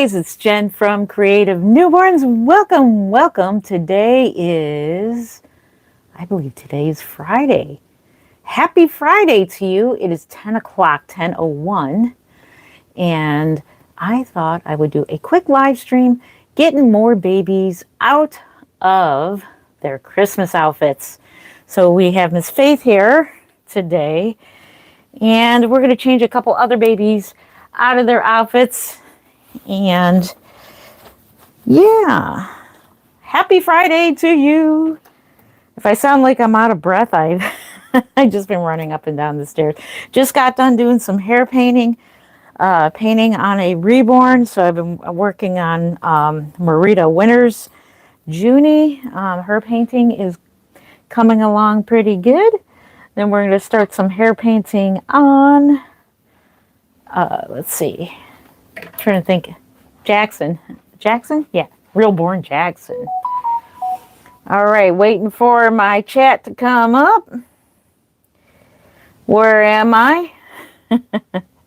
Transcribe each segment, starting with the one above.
It's Jen from Creative Newborns. Welcome, welcome. I believe today is Friday. Happy Friday to you. It is 10 o'clock, 10:01. And I thought I would do a quick live stream getting more babies out of their Christmas outfits. So we have Miss Faith here today. And we're going to change a couple other babies out of their outfits. And yeah, happy Friday to you. If I sound like I'm out of breath, I've just been running up and down the stairs. Just got done doing some hair painting, painting on a reborn. So I've been working on Marita Winters Junie. Her painting is coming along pretty good. Then we're going to start some hair painting on, let's see. I'm trying to think. Jackson? Yeah, Realborn Jackson. All right, waiting for my chat to come up. Where am I?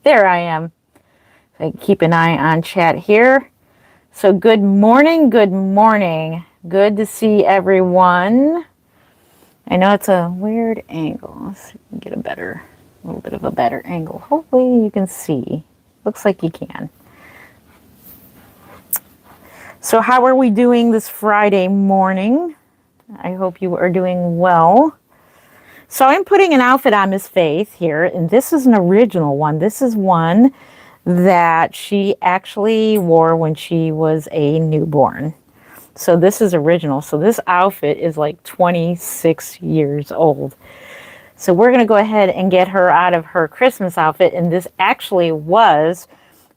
There I am. So keep an eye on chat here. So good morning, good morning. Good to see everyone. I know it's a weird angle. Let's see if we can get a little bit of a better angle. Hopefully you can see. Looks like you can. So how are we doing this Friday morning? I hope you are doing well. So I'm putting an outfit on Miss Faith here, and this is an original one. This is one that she actually wore when she was a newborn. So this is original. So this outfit is like 26 years old. So we're going to go ahead and get her out of her Christmas outfit, and this actually was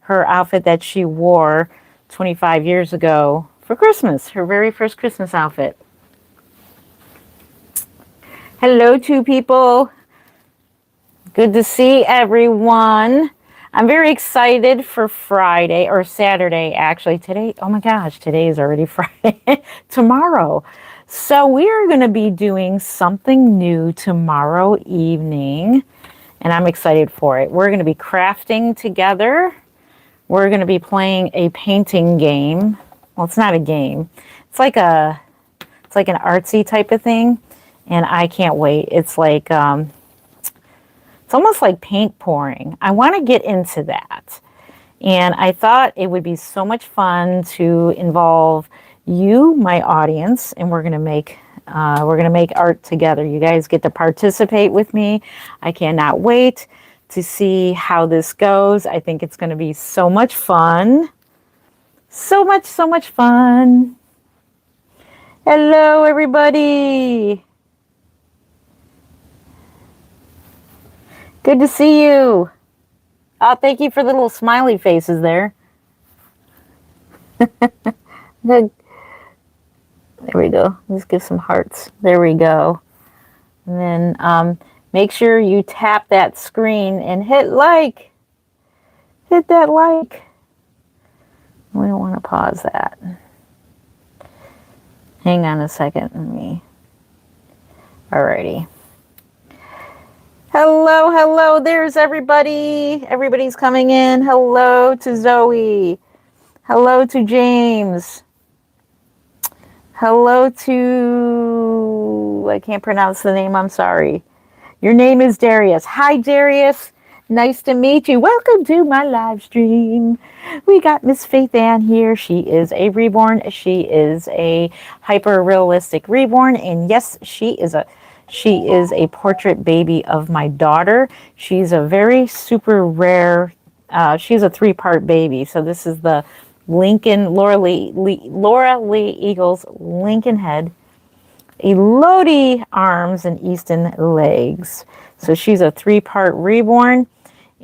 her outfit that she wore 25 years ago for Christmas, her very first Christmas outfit. Hello, two people. Good to see everyone. I'm very excited for Friday, or Saturday, actually. Today, oh my gosh, today is already Friday. Tomorrow. So we are going to be doing something new tomorrow evening, and I'm excited for it. We're going to be crafting together. We're going to be playing a painting game. Well, it's not a game. It's like an artsy type of thing, and I can't wait. It's like it's almost like paint pouring. I want to get into that, and I thought it would be so much fun to involve you, my audience, and we're going to make art together. You guys get to participate with me. I cannot wait to see how this goes. I think it's going to be so much fun. So much fun. Hello, everybody. Good to see you. Oh, thank you for the little smiley faces there. There we go. Let's give some hearts. There we go. And then make sure you tap that screen and hit like. Hit that like. We don't want to pause that. Hang on a second. Alrighty. Hello. There's everybody. Everybody's coming in. Hello to Zoe. Hello to James. Hello to, I can't pronounce the name, I'm sorry. Your name is Darius. Hi, Darius. Nice to meet you. Welcome to my live stream. We got Miss Faith Ann here. She is a reborn. She is a hyper-realistic reborn. And yes, she is a portrait baby of my daughter. She's a very super rare, she's a 3-part baby. So this is the Laura Lee Eagles Lincoln head, Elodie arms, and Easton legs. So she's a 3-part reborn,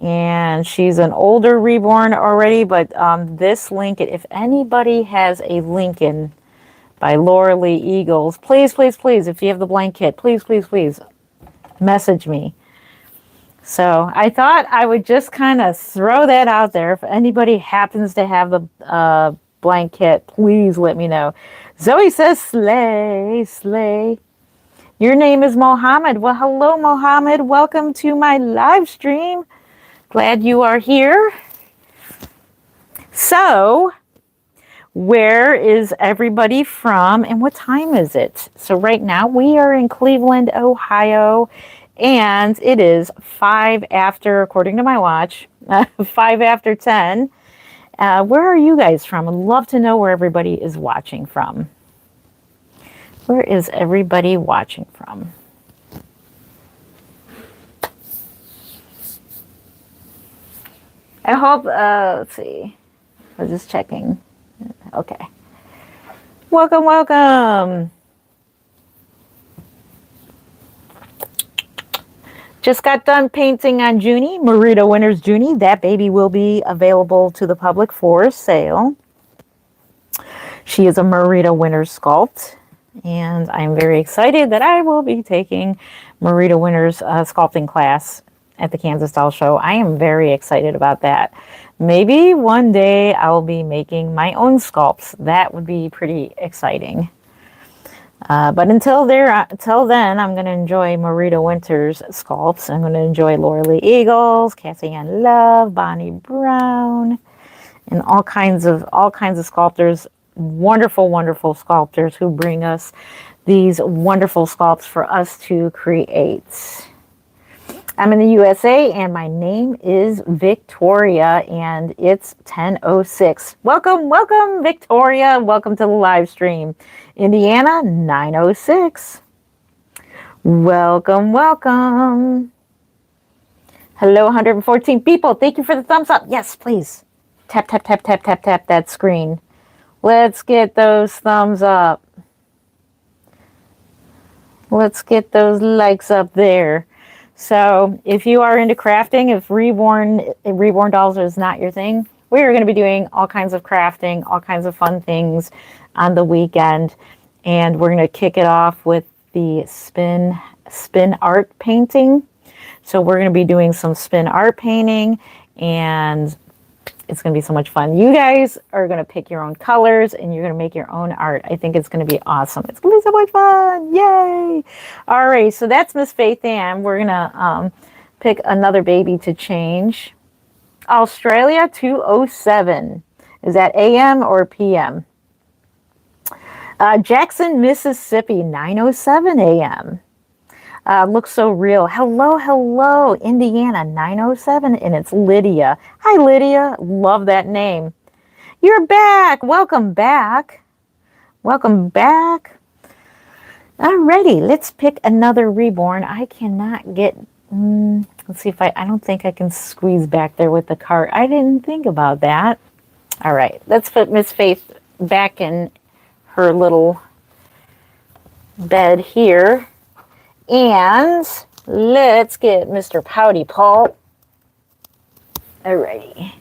and she's an older reborn already, but this Lincoln, if anybody has a Lincoln by Laura Lee Eagles, please, if you have the blank kit, please, message me. So I thought I would just kind of throw that out there. If anybody happens to have the blank kit, please let me know. Zoe says, slay. Your name is Mohammed. Well, hello, Mohammed. Welcome to my live stream. Glad you are here. So Where is everybody from and what time is it? So right now we are in Cleveland, Ohio, and it is 5 after, according to my watch, 5 after 10. Where are you guys from? I'd love to know where everybody is watching from. Where is everybody watching from? I hope, let's see. I was just checking. Okay. Welcome, welcome. Just got done painting on Junie, Marita Winters Junie. That baby will be available to the public for sale. She is a Marita Winters sculpt, and I'm very excited that I will be taking Marita Winters sculpting class at the Kansas Doll Show. I am very excited about that. Maybe one day I'll be making my own sculpts. That would be pretty exciting. But until then, I'm going to enjoy Marita Winters sculpts. I'm going to enjoy Laura Lee Eagles, Cassie Ann Love, Bonnie Brown, and all kinds of sculptors. Wonderful, wonderful sculptors who bring us these wonderful sculpts for us to create. I'm in the USA and my name is Victoria and it's 10:06. Welcome, welcome, Victoria. Welcome to the live stream. Indiana, 9:06. Welcome, welcome. Hello, 114 people. Thank you for the thumbs up. Yes, please. Tap, tap, tap, tap, tap, tap that screen. Let's get those thumbs up. Let's get those likes up there. So if you are into crafting, if reborn dolls is not your thing, we are going to be doing all kinds of crafting, all kinds of fun things on the weekend. And we're going to kick it off with the spin art painting. So we're going to be doing some spin art painting, and it's going to be so much fun. You guys are going to pick your own colors and you're going to make your own art. I think it's going to be awesome. It's going to be so much fun. Yay. All right. So that's Miss Faith Ann. We're going to pick another baby to change. Australia 207. Is that AM or PM? Jackson, Mississippi 907 AM. Looks so real. Hello, hello, Indiana 907, and it's Lydia. Hi, Lydia. Love that name. You're back. Welcome back. Welcome back. Alrighty, let's pick another reborn. I cannot get, let's see if I don't think I can squeeze back there with the cart. I didn't think about that. All right, let's put Miss Faith back in her little bed here. And let's get Mr. Pouty Paul. Alrighty.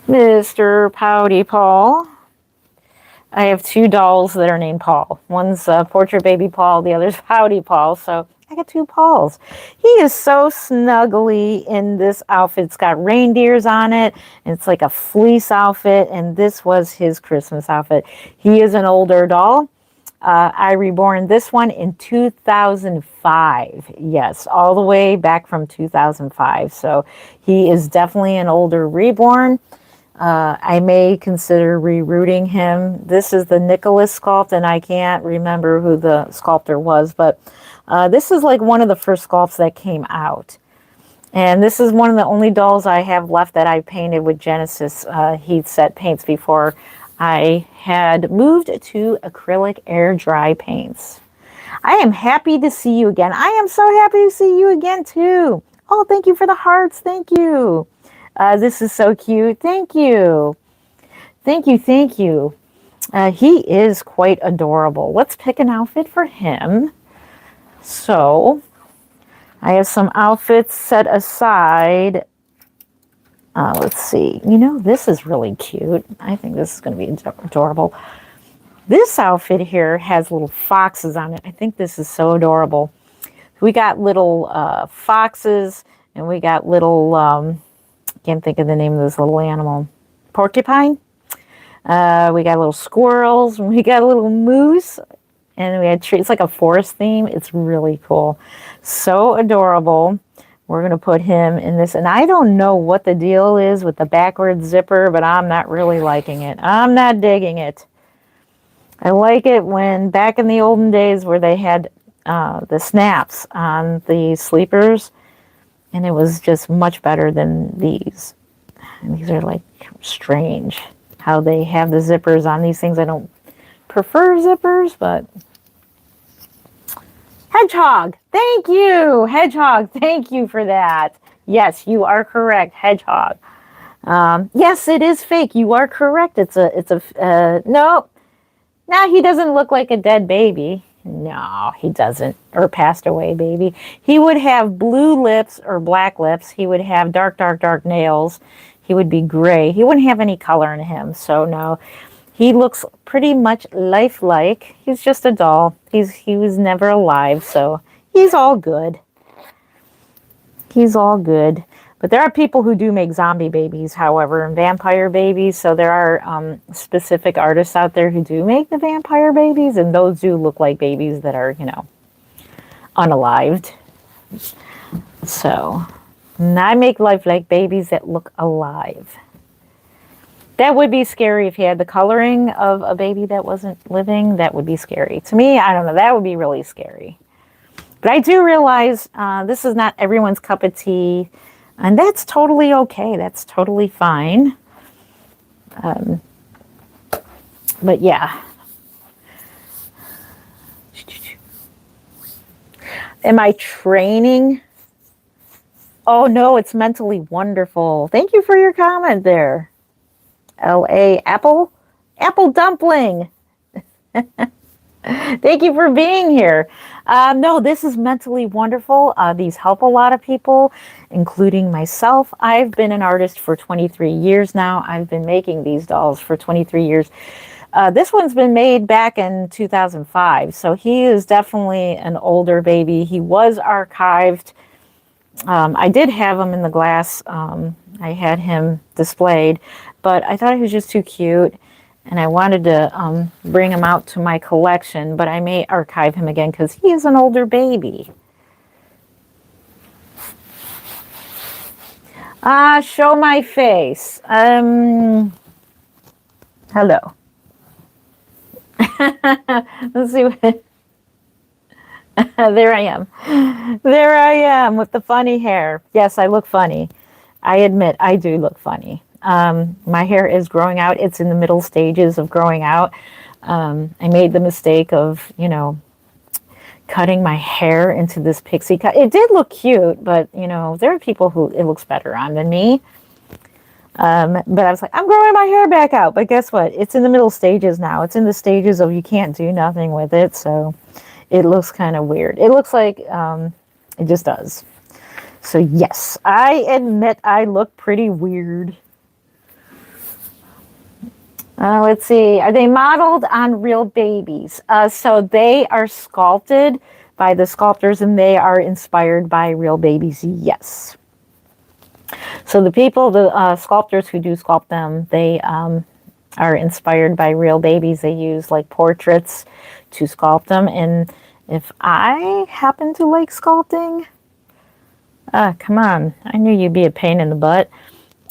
Mr. Pouty Paul. I have two dolls that are named Paul. One's Portrait Baby Paul, the other's Pouty Paul. So I got two Pauls. He is so snuggly in this outfit. It's got reindeers on it. And it's like a fleece outfit. And this was his Christmas outfit. He is an older doll. I reborn this one in 2005. Yes, all the way back from 2005. So he is definitely an older reborn. I may consider rerouting him. This is the Nicholas sculpt, and I can't remember who the sculptor was, but this is like one of the first sculpts that came out. And this is one of the only dolls I have left that I painted with Genesis heat set paints before I had moved to acrylic air dry paints. I am happy to see you again. I am so happy to see you again too. Oh, thank you for the hearts. Thank you. This is so cute. Thank you. Thank you. Thank you. He is quite adorable. Let's pick an outfit for him. So I have some outfits set aside. Let's see. You know, this is really cute. I think this is going to be adorable. This outfit here has little foxes on it. I think this is so adorable. We got little foxes, and we got little, can't think of the name of this little animal. Porcupine. We got little squirrels. We got a little moose. And we had trees. It's like a forest theme. It's really cool. So adorable. We're going to put him in this. And I don't know what the deal is with the backward zipper, but I'm not really liking it. I'm not digging it. I like it when back in the olden days where they had the snaps on the sleepers, and it was just much better than these. And these are like strange how they have the zippers on these things. I don't prefer zippers, but Hedgehog, thank you. Hedgehog, thank you for that. Yes, you are correct, Hedgehog. Yes, it is fake. You are correct. No, he doesn't look like a dead baby. No, he doesn't. Or passed away baby. He would have blue lips or black lips. He would have dark, dark, dark nails. He would be gray. He wouldn't have any color in him. So no, he looks pretty much lifelike. He's just a doll. He was never alive, so he's all good. He's all good. But there are people who do make zombie babies, however, and vampire babies. So there are specific artists out there who do make the vampire babies, and those do look like babies that are, unalived. So, and I make lifelike babies that look alive. That would be scary if you had the coloring of a baby that wasn't living. That would be scary. To me, I don't know, that would be really scary. But I do realize this is not everyone's cup of tea. And that's totally okay. That's totally fine. But yeah. Am I training? Oh no, it's mentally wonderful. Thank you for your comment there. L.A. Apple Dumpling. Thank you for being here. No, this is mentally wonderful. These help a lot of people, including myself. I've been an artist for 23 years now. I've been making these dolls for 23 years. This one's been made back in 2005, so he is definitely an older baby. He was archived. I did have him in the glass. I had him displayed, but I thought he was just too cute. And I wanted to bring him out to my collection, but I may archive him again because he is an older baby. Show my face. Hello. Let's see what... There I am. There I am with the funny hair. Yes, I look funny. I admit I do look funny. My hair is growing out. It's in the middle stages of growing out. I made the mistake of, cutting my hair into this pixie cut. It did look cute, but, there are people who it looks better on than me. But I was like, I'm growing my hair back out. But guess what? It's in the middle stages now. It's in the stages of you can't do nothing with it. So it looks kind of weird. It looks like it just does. So yes, I admit I look pretty weird. Let's see. Are they modeled on real babies? So they are sculpted by the sculptors and they are inspired by real babies. Yes. So the sculptors who do sculpt them, they are inspired by real babies. They use like portraits to sculpt them. And if I happen to like sculpting, come on. I knew you'd be a pain in the butt.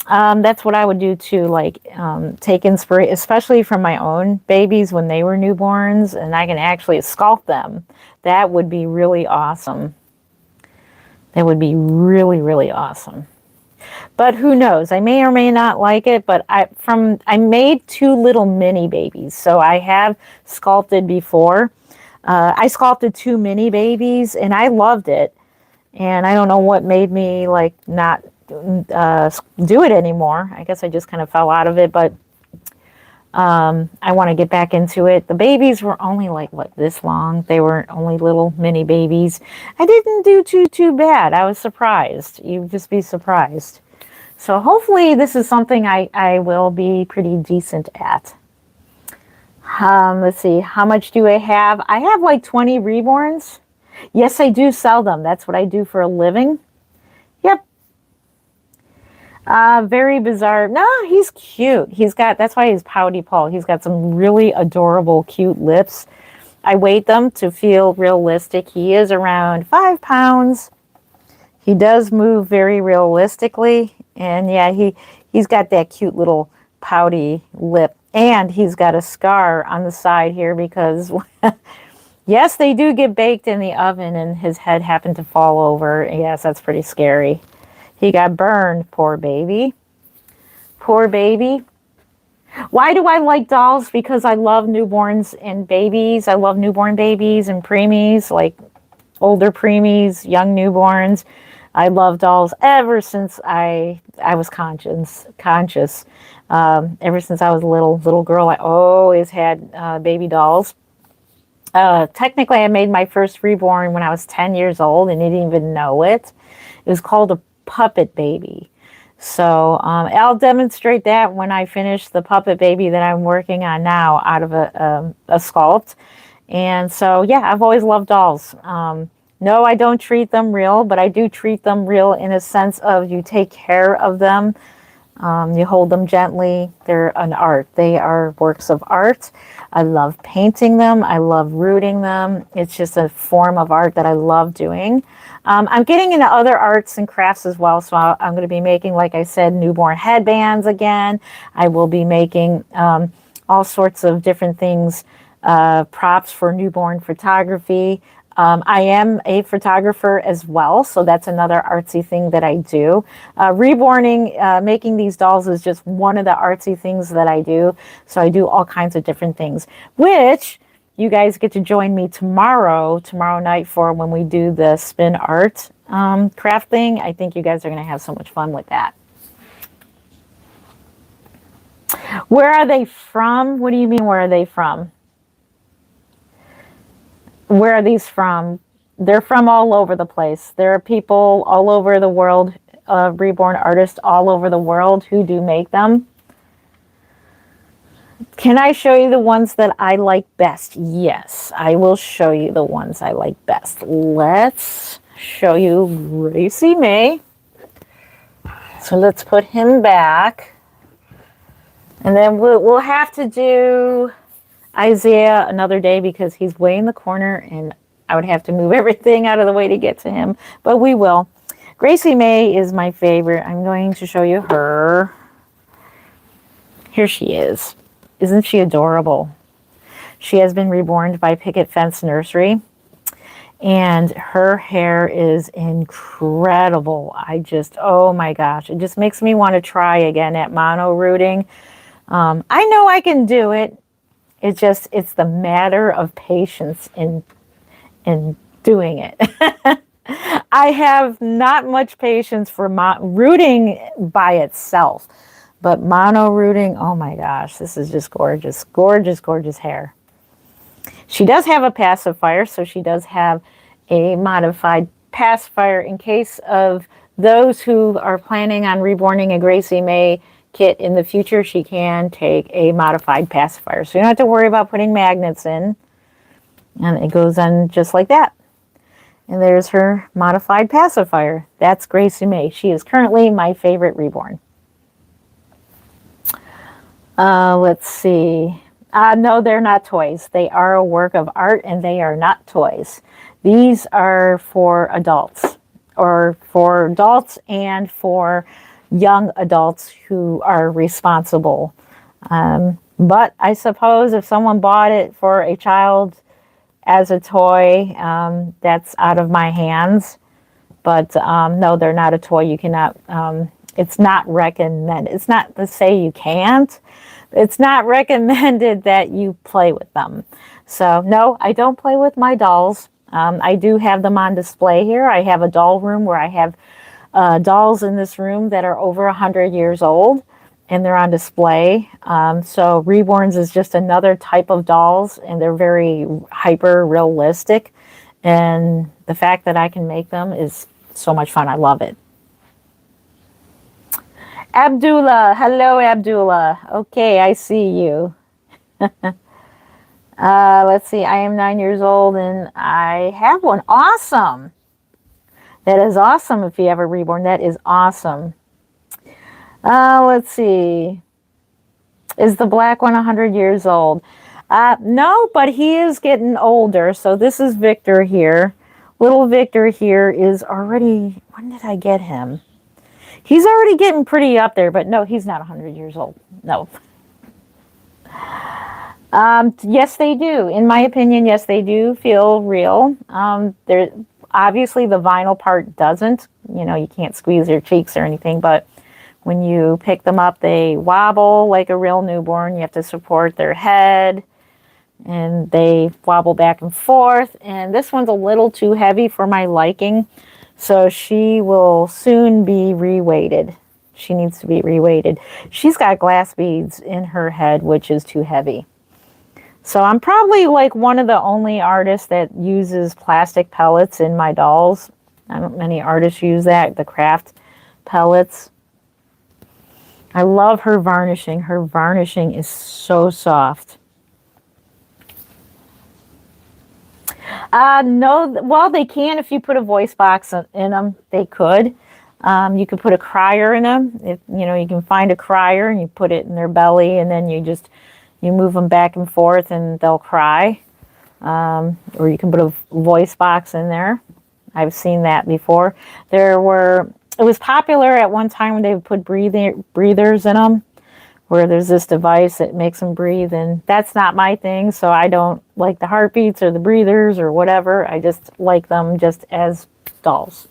That's what I would do to take inspiration, especially from my own babies when they were newborns, and I can actually sculpt them. That would be really awesome. That would be really, really awesome. But who knows? I may or may not like it, but I made 2 little mini babies. So I have sculpted before. I sculpted 2 mini babies and I loved it. And I don't know what made me not do it anymore. I guess I just kind of fell out of it, but I want to get back into it. The babies were only this long. They were only little mini babies. I didn't do too bad. I was surprised. You'd just be surprised. So hopefully this is something I will be pretty decent at. Let's see. How much do I have? I have 20 reborns. Yes, I do sell them. That's what I do for a living. Yep. Very bizarre. No, he's cute. That's why he's Pouty Paul. He's got some really adorable, cute lips. I weighed them to feel realistic. He is around 5 pounds. He does move very realistically, and yeah, he's got that cute little pouty lip, and he's got a scar on the side here because yes, they do get baked in the oven, and his head happened to fall over. Yes, that's pretty scary. He got burned, poor baby. Poor baby. Why do I like dolls? Because I love newborns and babies. I love newborn babies and preemies, like older preemies, young newborns. I love dolls ever since I was conscious. Ever since I was a little girl, I always had baby dolls. Technically, I made my first reborn when I was 10 years old and didn't even know it. It was called a puppet baby. So I'll demonstrate that when I finish the puppet baby that I'm working on now out of a sculpt. And so, yeah, I've always loved dolls. No, I don't treat them real, but I do treat them real in a sense of you take care of them. You hold them gently. They're an art. They are works of art. I love painting them. I love rooting them. It's just a form of art that I love doing. I'm getting into other arts and crafts as well. So I'm going to be making, like I said, newborn headbands again. I will be making all sorts of different things, props for newborn photography. I am a photographer as well, so that's another artsy thing that I do. Reborning, making these dolls is just one of the artsy things that I do. So I do all kinds of different things, which you guys get to join me tomorrow night for when we do the spin art craft thing. I think you guys are going to have so much fun with that. Where are they from? What do you mean, where are they from? Where are these from? They're from all over the place. There are people all over the world, reborn artists all over the world who do make them. Can I show you the ones that I like best? Yes, I will show you the ones I like best. Let's show you Gracie May. So let's put him back. And then we'll have to do Isaiah another day because he's way in the corner and I would have to move everything out of the way to get to him, but we will. Gracie May is my favorite. I'm going to show you her. Here she is. Isn't she adorable? She has been reborn by Picket Fence Nursery and her hair is incredible. Oh my gosh, it just makes me want to try again at mono rooting. I know I can do it. It's the matter of patience in doing it. I have not much patience for rooting by itself, but mono rooting, oh my gosh, this is just gorgeous, gorgeous, gorgeous hair. She does have a pacifier, so she does have a modified pacifier in case of those who are planning on reborning a Gracie May kit in the future. She can take a modified pacifier, so you don't have to worry about putting magnets in, and it goes on just like that. And there's her modified pacifier. That's Gracie May. She is currently my favorite reborn. Let's see. No, they're not toys. They are a work of art and they are not toys. These are for adults, or for adults and for young adults who are responsible. But I suppose if someone bought it for a child as a toy, that's out of my hands. But no, they're not a toy. You cannot, it's not recommended. It's not to say you can't. It's not recommended that you play with them. So no, I don't play with my dolls. I do have them on display here. I have a doll room where I have dolls in this room that are over 100 years old, and they're on display. So reborns is just another type of dolls, and they're very hyper realistic. And the fact that I can make them is so much fun. I love it. Abdullah, hello Abdullah. Okay, I see you. Let's see, I am 9 years old and I have one. Awesome. That is awesome if you have a reborn. That is awesome. Let's see. Is the black one 100 years old? No, but he is getting older. So this is Victor here. Little Victor here is already, when did I get him? He's already getting pretty up there, but no, he's not 100 years old. No. Yes, they do. In my opinion, yes, they do feel real. There, obviously, the vinyl part doesn't. You know, you can't squeeze their cheeks or anything, but when you pick them up, they wobble like a real newborn. You have to support their head, and they wobble back and forth. And this one's a little too heavy for my liking, so she will soon be reweighted. She needs to be reweighted. She's got glass beads in her head, which is too heavy. So I'm probably like one of the only artists that uses plastic pellets in my dolls. Not many artists use that, the craft pellets. I love her varnishing. Her varnishing is so soft. No, well, they can if you put a voice box in them. They could. You could put a crier in them. If, you know, you can find a crier and you put it in their belly, and then you move them back and forth and they'll cry. Or you can put a voice box in there. I've seen that before. It was popular at one time when they would put breathers in them, where there's this device that makes them breathe, and that's not my thing, so I don't like the heartbeats or the breathers or whatever. I just like them just as dolls.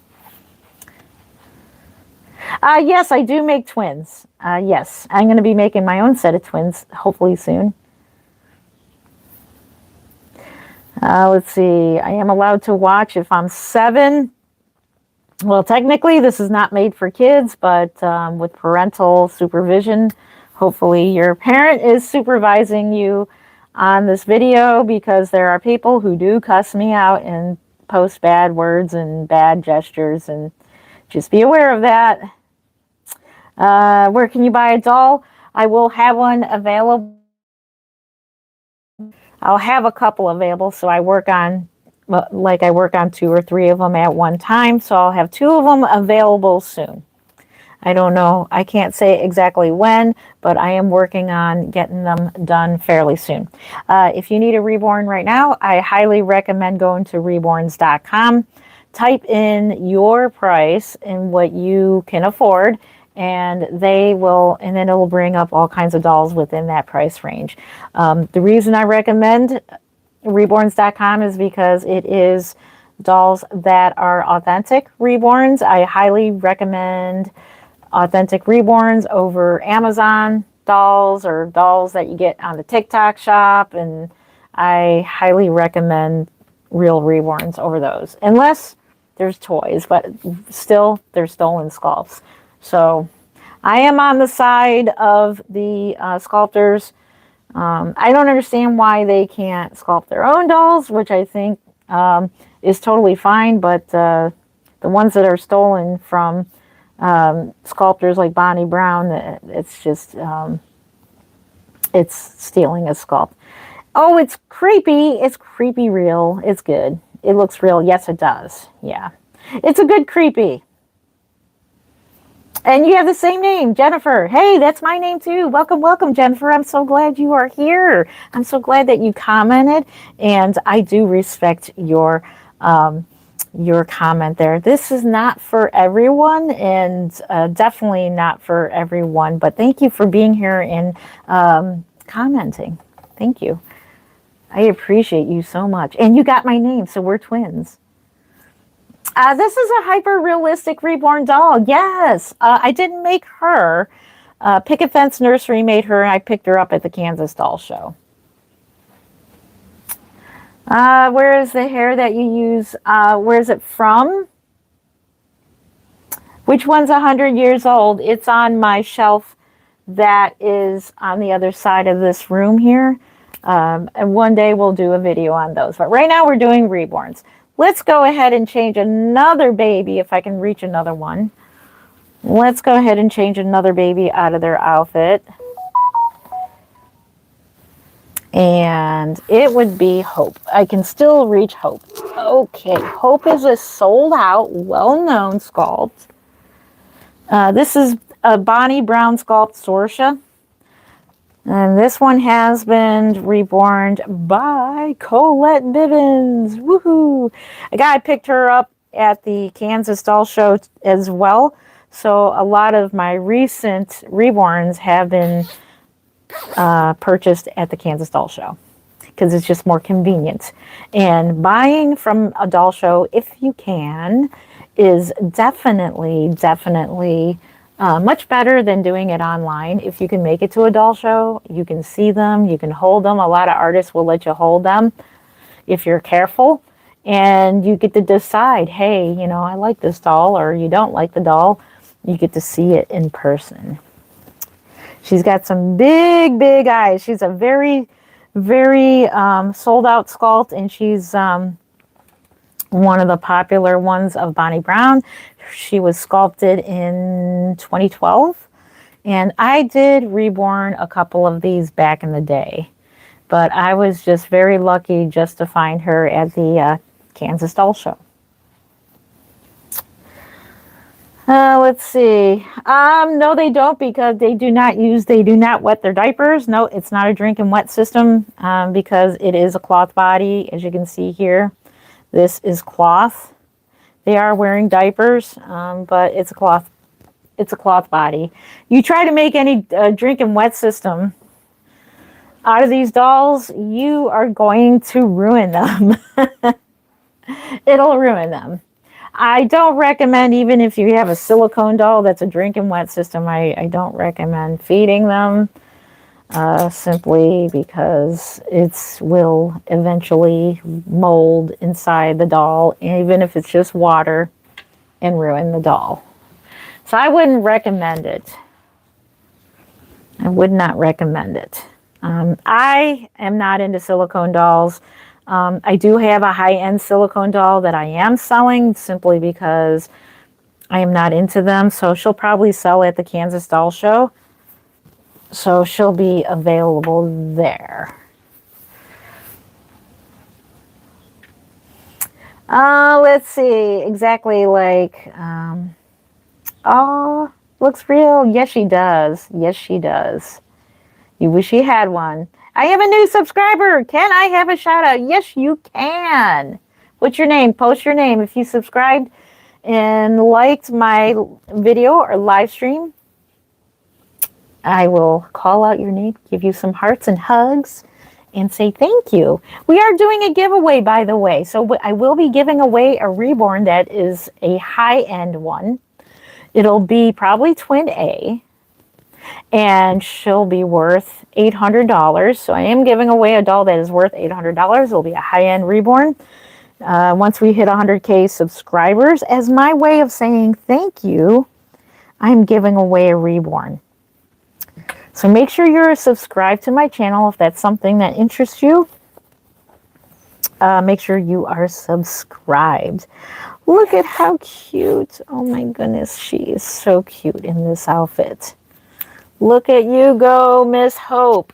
Yes, I do make twins. Yes, I'm going to be making my own set of twins, hopefully soon. Let's see. I am allowed to watch if I'm 7. Well, technically, this is not made for kids, but with parental supervision, hopefully your parent is supervising you on this video, because there are people who do cuss me out and post bad words and bad gestures, and just be aware of that. Where can you buy a doll? I will have one available. I'll have a couple available, so I work on 2 or 3 of them at one time, so I'll have 2 of them available soon. I don't know, I can't say exactly when, but I am working on getting them done fairly soon. If you need a reborn right now, I highly recommend going to reborns.com. Type in your price and what you can afford, and then it'll bring up all kinds of dolls within that price range. The reason I recommend reborns.com is because it is dolls that are authentic reborns. I highly recommend authentic reborns over Amazon dolls or dolls that you get on the TikTok shop, and I highly recommend real reborns over those, unless there's toys, but still they're stolen sculpts. So I am on the side of the sculptors. I don't understand why they can't sculpt their own dolls, which I think is totally fine, but the ones that are stolen from sculptors like Bonnie Brown, it's just it's stealing a sculpt. Oh, it's creepy. It's creepy real. It's good. It looks real. Yes, it does. Yeah. It's a good creepy. And you have the same name, Jennifer. Hey, that's my name too. Welcome, welcome, Jennifer. I'm so glad you are here. I'm so glad that you commented, and I do respect your comment there. This is not for everyone, and definitely not for everyone, but thank you for being here and commenting. Thank you. I appreciate you so much. And you got my name, so we're twins. This is a hyper-realistic reborn doll. Yes, I didn't make her. Picket Fence Nursery made her, and I picked her up at the Kansas Doll Show. Where is the hair that you use? Where is it from? Which one's 100 years old? It's on my shelf that is on the other side of this room here. And one day we'll do a video on those. But right now we're doing reborns. Let's go ahead and change another baby, if I can reach another one. Let's go ahead and change another baby out of their outfit. And it would be Hope. I can still reach Hope. Okay, Hope is a sold out, well-known sculpt. This is a Bonnie Brown sculpt, Sorsha. And this one has been reborn by Colette Bivens. Woohoo! A guy picked her up at the Kansas Doll Show as well. So a lot of my recent reborns have been purchased at the Kansas Doll Show because it's just more convenient. And buying from a doll show, if you can, is definitely much better than doing it online. If you can make it to a doll show, you can see them, you can hold them. A lot of artists will let you hold them if you're careful. And you get to decide, hey, you know, I like this doll, or you don't like the doll. You get to see it in person. She's got some big eyes. She's a very sold out sculpt, and she's one of the popular ones of Bonnie Brown. She was sculpted in 2012, and I did reborn a couple of these back in the day, but I was just very lucky just to find her at the Kansas Doll Show. Let's see. No, they don't, because they do not wet their diapers. No, it's not a drink and wet system because it is a cloth body, as you can see here. This is cloth. They are wearing diapers, but it's a cloth body. You try to make any drink and wet system out of these dolls, you are going to ruin them. It'll ruin them. I don't recommend, even if you have a silicone doll that's a drink and wet system, I don't recommend feeding them simply because it will eventually mold inside the doll, even if it's just water, and ruin the doll. So I wouldn't recommend it. I would not recommend it. I am not into silicone dolls. I do have a high-end silicone doll that I am selling simply because I am not into them. So she'll probably sell at the Kansas Doll Show. So she'll be available there. Let's see. Exactly like, oh, looks real. Yes, she does. Yes, she does. You wish you had one. I have a new subscriber. Can I have a shout out? Yes, you can. What's your name? Post your name. If you subscribed and liked my video or live stream, I will call out your name, give you some hearts and hugs, and say thank you. We are doing a giveaway, by the way. So I will be giving away a reborn that is a high-end one. It'll be probably Twin A. And she'll be worth $800. So I am giving away a doll that is worth $800. It'll be a high-end reborn. Once we hit 100K subscribers, as my way of saying thank you, I'm giving away a reborn. So make sure you're subscribed to my channel if that's something that interests you. Make sure you are subscribed. Look at how cute. Oh my goodness, she is so cute in this outfit. Look at you go, Miss Hope.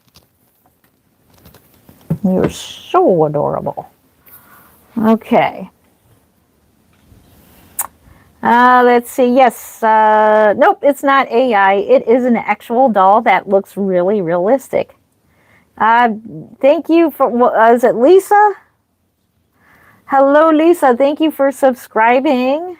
You're so adorable. Okay. Let's see. Yes. Nope, it's not AI. It is an actual doll that looks really realistic. Thank you for, is it Lisa? Hello, Lisa. Thank you for subscribing.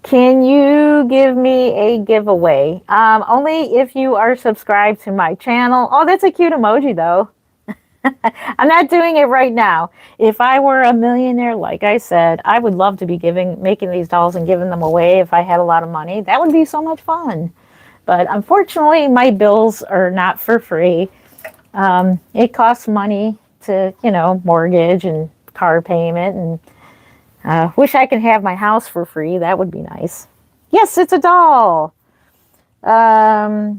Can you give me a giveaway? Only if you are subscribed to my channel. Oh, that's a cute emoji, though. I'm not doing it right now. If I were a millionaire, like I said, I would love to be making these dolls and giving them away if I had a lot of money. That would be so much fun. But unfortunately, my bills are not for free. It costs money to, mortgage and car payment, and wish I could have my house for free. That would be nice. Yes, it's a doll. I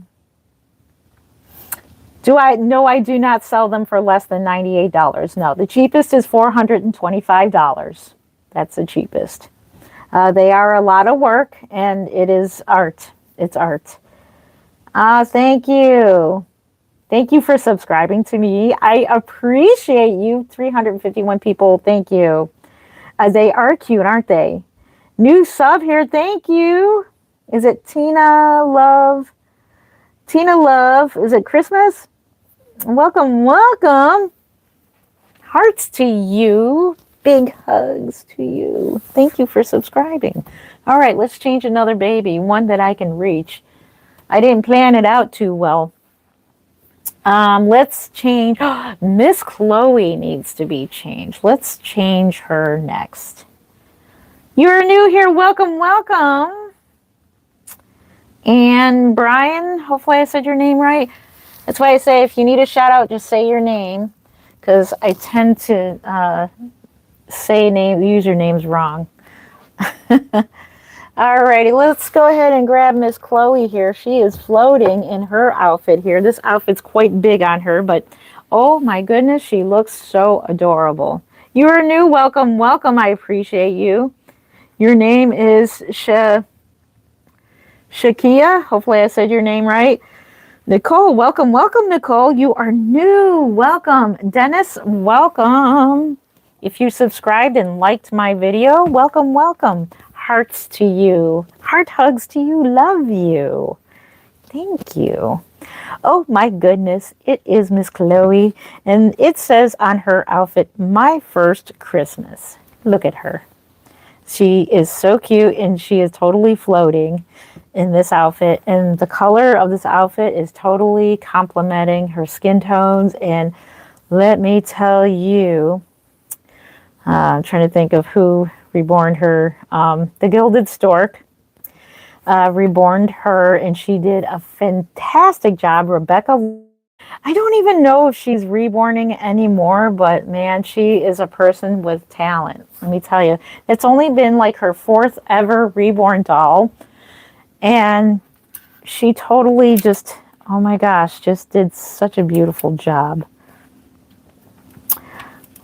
do not sell them for less than $98. No, the cheapest is $425. That's the cheapest. They are a lot of work, and it is art. It's art. Thank you. Thank you for subscribing to me. I appreciate you. 351 people. Thank you. They are cute, aren't they? New sub here. Thank you. Is it Tina Love? Tina Love, is it Christmas? Welcome, welcome. Hearts to you. Big hugs to you. Thank you for subscribing. All right, let's change another baby, one that I can reach. I didn't plan it out too well. Let's change. Miss Chloe needs to be changed. Let's change her next. You're new here. Welcome, welcome. And Brian, hopefully I said your name right. That's why I say if you need a shout out, just say your name, because I tend to say usernames wrong. Alrighty, let's go ahead and grab Miss Chloe here. She is floating in her outfit here. This outfit's quite big on her, but oh my goodness, she looks so adorable. You are new. Welcome, welcome. I appreciate you. Your name is Shakia. Hopefully I said your name right. Nicole, welcome, welcome, Nicole. You are new. Welcome. Dennis, welcome. If you subscribed and liked my video, welcome, welcome. Hearts to you. Heart hugs to you. Love you. Thank you. Oh my goodness. It is Miss Chloe. And it says on her outfit, my first Christmas. Look at her. She is so cute and she is totally floating in this outfit. And the color of this outfit is totally complementing her skin tones. And let me tell you, I'm trying to think of who reborned her. The Gilded Stork reborned her, and she did a fantastic job. Rebecca, I don't even know if she's reborning anymore, but man, she is a person with talent. Let me tell you, it's only been like her 4th ever reborn doll, and she totally just, oh my gosh, just did such a beautiful job.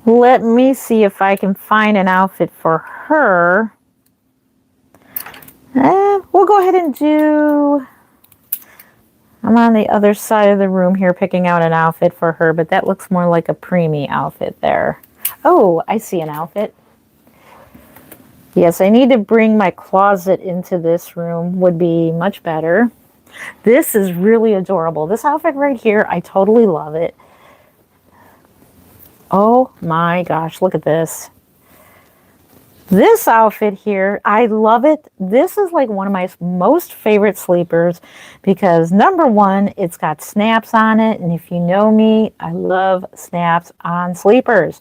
Let me see if I can find an outfit for her. We'll go ahead and do... I'm on the other side of the room here picking out an outfit for her, but that looks more like a preemie outfit there. Oh, I see an outfit. Yes, I need to bring my closet into this room. Would be much better. This is really adorable. This outfit right here, I totally love it. Oh my gosh, look at this. This outfit here, I love it. This is like one of my most favorite sleepers because number one, it's got snaps on it. And if you know me, I love snaps on sleepers.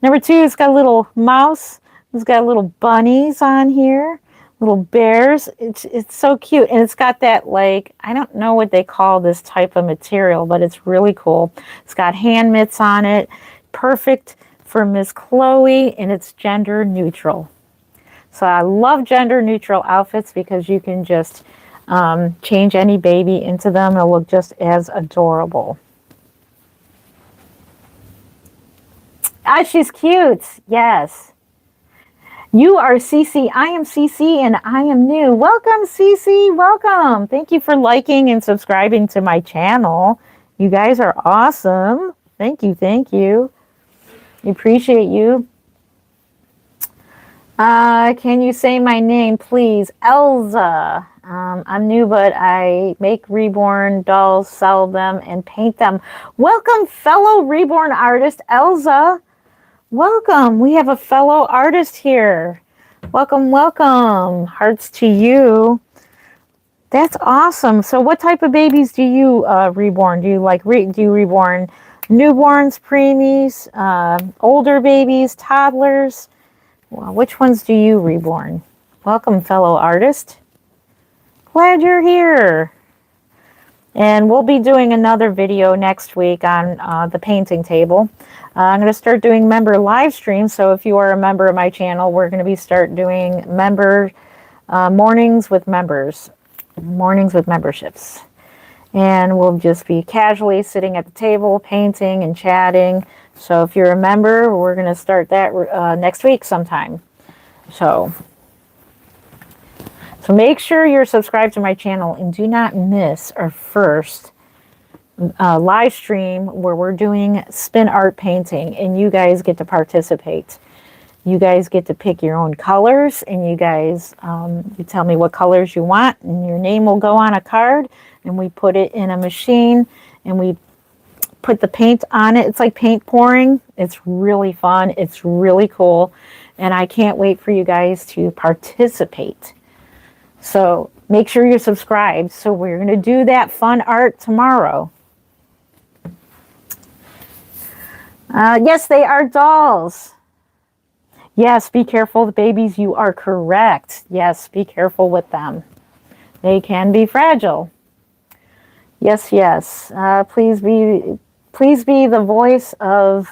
Number two, it's got a little mouse. It's got little bunnies on here, little bears. It's so cute. And it's got that, like, I don't know what they call this type of material, but it's really cool. It's got hand mitts on it. Perfect for Miss Chloe, and it's gender neutral. So I love gender neutral outfits because you can just change any baby into them. It'll look just as adorable. Ah, she's cute. Yes. You are Cece. I am Cece, and I am new. Welcome, Cece. Welcome. Thank you for liking and subscribing to my channel. You guys are awesome. Thank you. Thank you. I appreciate you. Can you say my name, please? Elza. I'm new, but I make reborn dolls, sell them, and paint them. Welcome, fellow reborn artist, Elza. Welcome. We have a fellow artist here. Welcome, welcome. Hearts to you. That's awesome. So what type of babies do you reborn? Do you like do you reborn newborns, preemies, older babies, toddlers? Well, which ones do you reborn? Welcome, fellow artist. Glad you're here. And we'll be doing another video next week on the painting table. I'm going to start doing member live streams. So if you are a member of my channel, we're going to start doing member mornings with members, mornings with memberships. And we'll just be casually sitting at the table, painting and chatting. So if you're a member, we're going to start that next week sometime. So make sure you're subscribed to my channel and do not miss our first live stream where we're doing spin art painting and you guys get to participate. You guys get to pick your own colors, and you guys, you tell me what colors you want, and your name will go on a card, and we put it in a machine, and we put the paint on it. It's like paint pouring. It's really fun. It's really cool, and I can't wait for you guys to participate. So make sure you're subscribed. So we're going to do that fun art tomorrow. Yes, they are dolls. Yes, be careful with babies. You are correct. Yes, be careful with them. They can be fragile. Yes, yes. Please be the voice of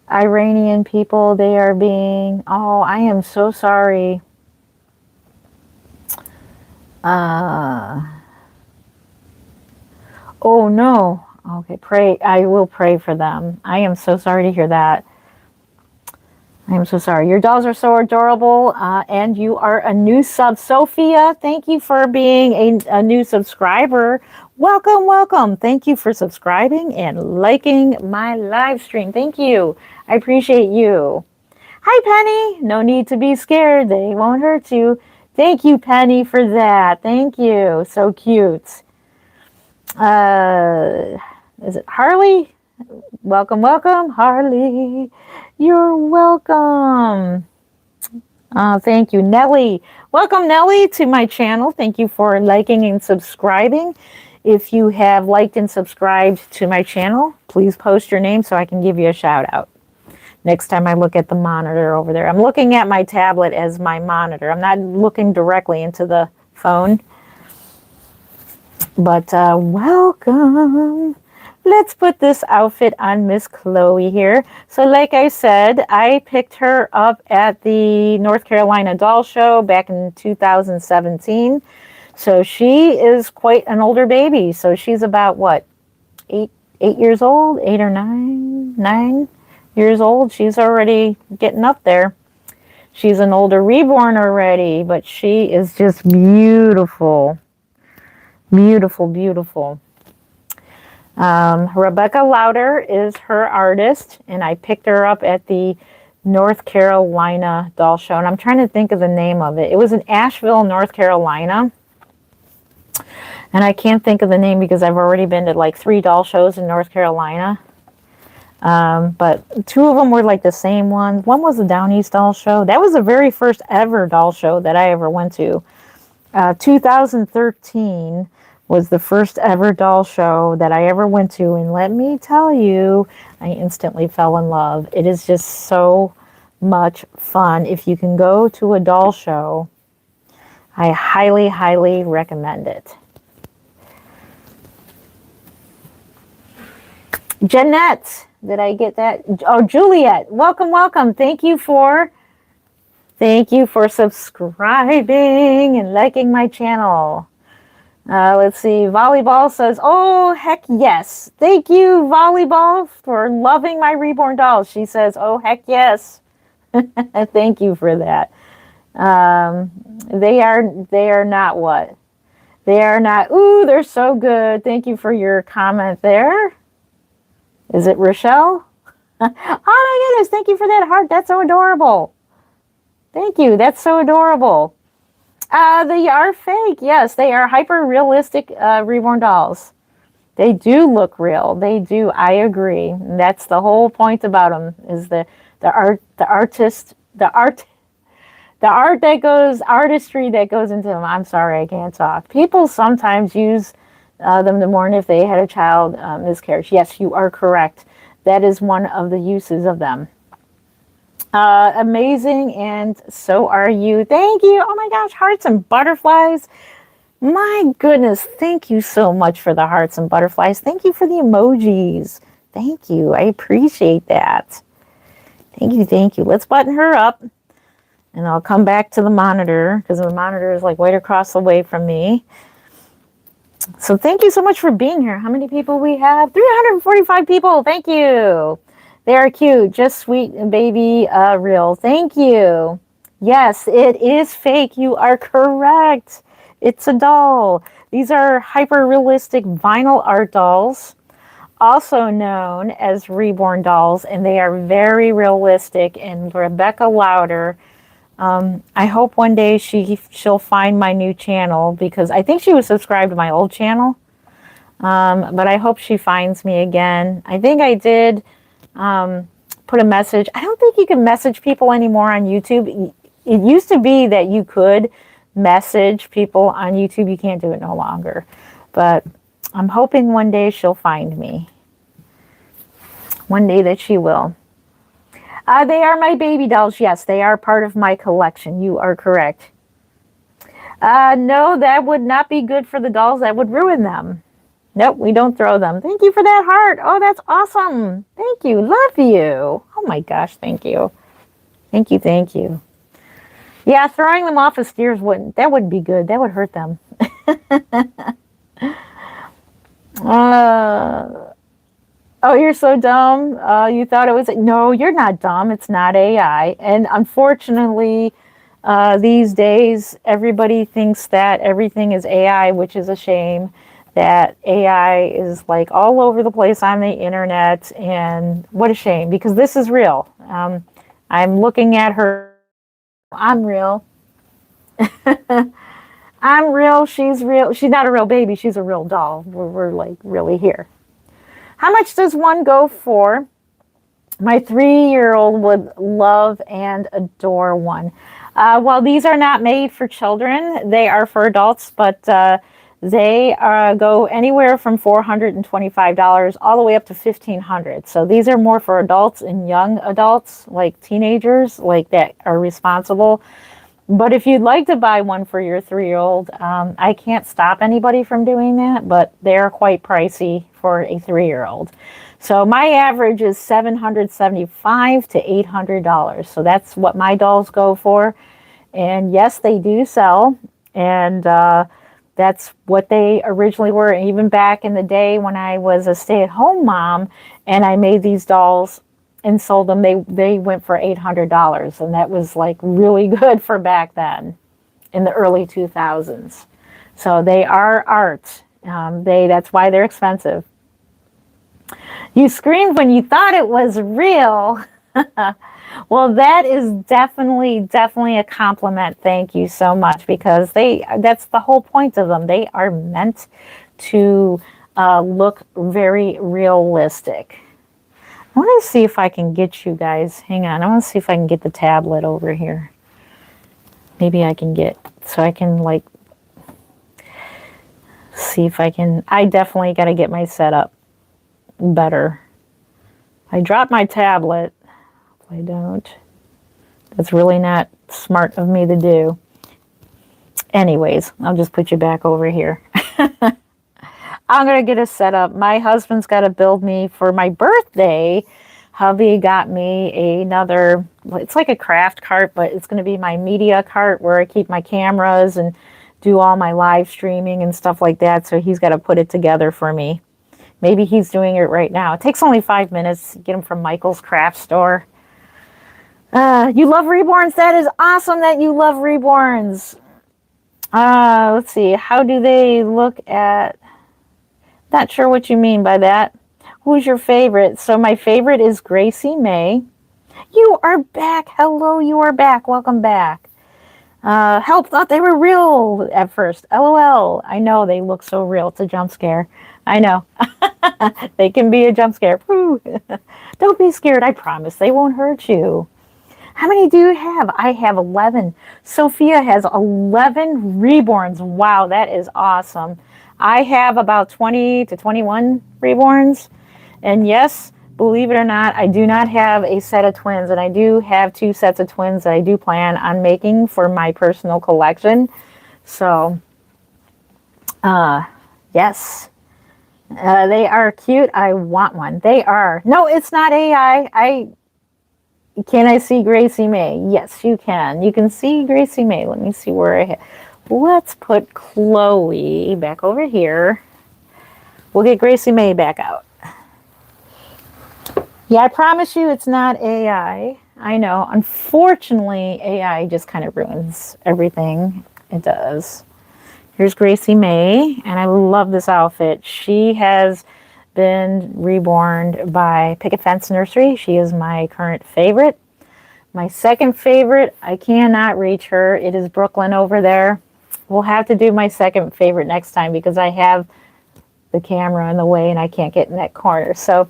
Iranian people. They are being, oh, I am so sorry. Oh no. Okay, pray. I will pray for them. I am so sorry to hear that. I am so sorry. Your dolls are so adorable, and you are a new sub. Sophia, thank you for being a new subscriber. Welcome, welcome. Thank you for subscribing and liking my live stream. Thank you. I appreciate you. Hi, Penny. No need to be scared. They won't hurt you. Thank you, Penny, for that. Thank you. So cute. Is it Harley? Welcome, welcome, Harley. You're welcome. Thank you, Nellie. Welcome, Nellie, to my channel. Thank you for liking and subscribing. If you have liked and subscribed to my channel, please post your name so I can give you a shout out. Next time I look at the monitor over there. I'm looking at my tablet as my monitor. I'm not looking directly into the phone. But welcome. Let's put this outfit on Miss Chloe here. So like I said, I picked her up at the North Carolina Doll Show back in 2017. So she is quite an older baby. So she's about what, eight years old, 8 or 9 years old. She's already getting up there. She's an older reborn already, but she is just beautiful. Beautiful, beautiful. Rebecca Louder is her artist, and I picked her up at the North Carolina Doll Show, and I'm trying to think of the name of it. It was in Asheville, North Carolina, and I can't think of the name because I've already been to like 3 doll shows in North Carolina, but 2 of them were like the same ones. One was the Down East Doll Show. That was the very first ever doll show that I ever went to. 2013 was the first ever doll show that I ever went to, and let me tell you, I instantly fell in love. It is just so much fun. If you can go to a doll show, I highly, highly recommend it. Jeanette, did I get that? Oh, Juliet, welcome, welcome. Thank you for subscribing and liking my channel. Let's see. Volleyball says, oh, heck yes. Thank you, Volleyball, for loving my reborn dolls. She says, oh, heck yes. Thank you for that. They are not what? They are not, ooh, they're so good. Thank you for your comment there. Is it Rochelle? Oh, my goodness. Thank you for that heart. That's so adorable. Thank you. That's so adorable. They are fake. Yes, they are hyper-realistic reborn dolls. They do look real. They do. I agree. And that's the whole point about them is the artistry that goes into them. I'm sorry, I can't talk. People sometimes use them to mourn if they had a child miscarriage. Yes, you are correct. That is one of the uses of them. Amazing, and so are you. Thank you. Oh my gosh, hearts and butterflies. My goodness, thank you so much for the hearts and butterflies. Thank you for the emojis. Thank you. I appreciate that. Thank you, thank you. Let's button her up, and I'll come back to the monitor because the monitor is like right across the way from me. So thank you so much for being here. How many people we have? 345 people. Thank you. They are cute, just sweet and baby real. Thank you. Yes, it is fake. You are correct. It's a doll. These are hyper-realistic vinyl art dolls. also known as Reborn Dolls, and they are very realistic. And Rebecca Louder, I hope one day she'll find my new channel, because I think she was subscribed to my old channel. But I hope she finds me again. I think I did put a message. I don't think you can message people anymore on YouTube. It used to be that you could message people on YouTube. You can't do it no longer. But I'm hoping one day she'll find me. One day that she will. They are my baby dolls. Yes, they are part of my collection. You are correct. No, that would not be good for the dolls. That would ruin them. Nope, we don't throw them. Thank you for that heart. Oh, that's awesome. Thank you. Love you. Oh my gosh, thank you. Thank you, thank you. Yeah, throwing them off of stairs wouldn't be good. That would hurt them. Oh, you're so dumb. You thought it was... No, you're not dumb. It's not AI. And unfortunately, these days, everybody thinks that everything is AI, which is a shame. That AI is like all over the place on the internet, and what a shame, because this is real. I'm looking at her. I'm real. I'm real. She's real. She's not a real baby. She's a real doll. We're like really here. How much does one go for? My 3-year-old would love and adore one. Well, these are not made for children. They are for adults, but they go anywhere from $425 all the way up to $1,500. So these are more for adults and young adults, like teenagers, like that are responsible. But if you'd like to buy one for your 3-year-old, I can't stop anybody from doing that, but they're quite pricey for a 3-year-old. So my average is $775 to $800. So that's what my dolls go for. And yes, they do sell. And that's what they originally were. And even back in the day when I was a stay-at-home mom and I made these dolls and sold them, they went for $800. And that was like really good for back then in the early 2000s. So they are art. That's why they're expensive. You screamed when you thought it was real. Well, that is definitely a compliment. Thank you so much, because that's the whole point of them. They are meant to look very realistic. I want to see if I can get you guys. Hang on. I want to see if I can get the tablet over here. Maybe I can so I can like see if I can. I definitely got to get my setup better. I dropped my tablet. I don't. That's really not smart of me to do. Anyways, I'll just put you back over here. I'm going to get a setup. My husband's got to build me for my birthday. Hubby got me another, it's like a craft cart, but it's going to be my media cart where I keep my cameras and do all my live streaming and stuff like that. So he's got to put it together for me. Maybe he's doing it right now. It takes only 5 minutes. Get them from Michael's Craft Store. You love reborns? That is awesome that you love reborns. Let's see. How do they look at... Not sure what you mean by that. Who's your favorite? So my favorite is Gracie May. You are back. Hello, you are back. Welcome back. Help, thought they were real at first. LOL. I know, they look so real. It's a jump scare. I know. They can be a jump scare. Don't be scared. I promise they won't hurt you. How many do you have? I have 11. Sophia has 11 reborns. Wow, that is awesome. I have about 20 to 21 reborns. And yes, believe it or not, I do not have a set of twins. And I do have 2 sets of twins that I do plan on making for my personal collection. So, yes. They are cute. I want one. They are. No, it's not AI. Can I see Gracie May? Yes, you can. You can see Gracie May. Let me see where I have. Let's put Chloe back over here. We'll get Gracie May back out. Yeah, I promise you it's not AI. I know. Unfortunately, AI just kind of ruins everything. It does. Here's Gracie May, and I love this outfit. She has been reborn by Picket Fence Nursery. She is my current favorite. My second favorite, I cannot reach her. It is Brooklyn over there. We'll have to do my second favorite next time because I have the camera in the way and I can't get in that corner. So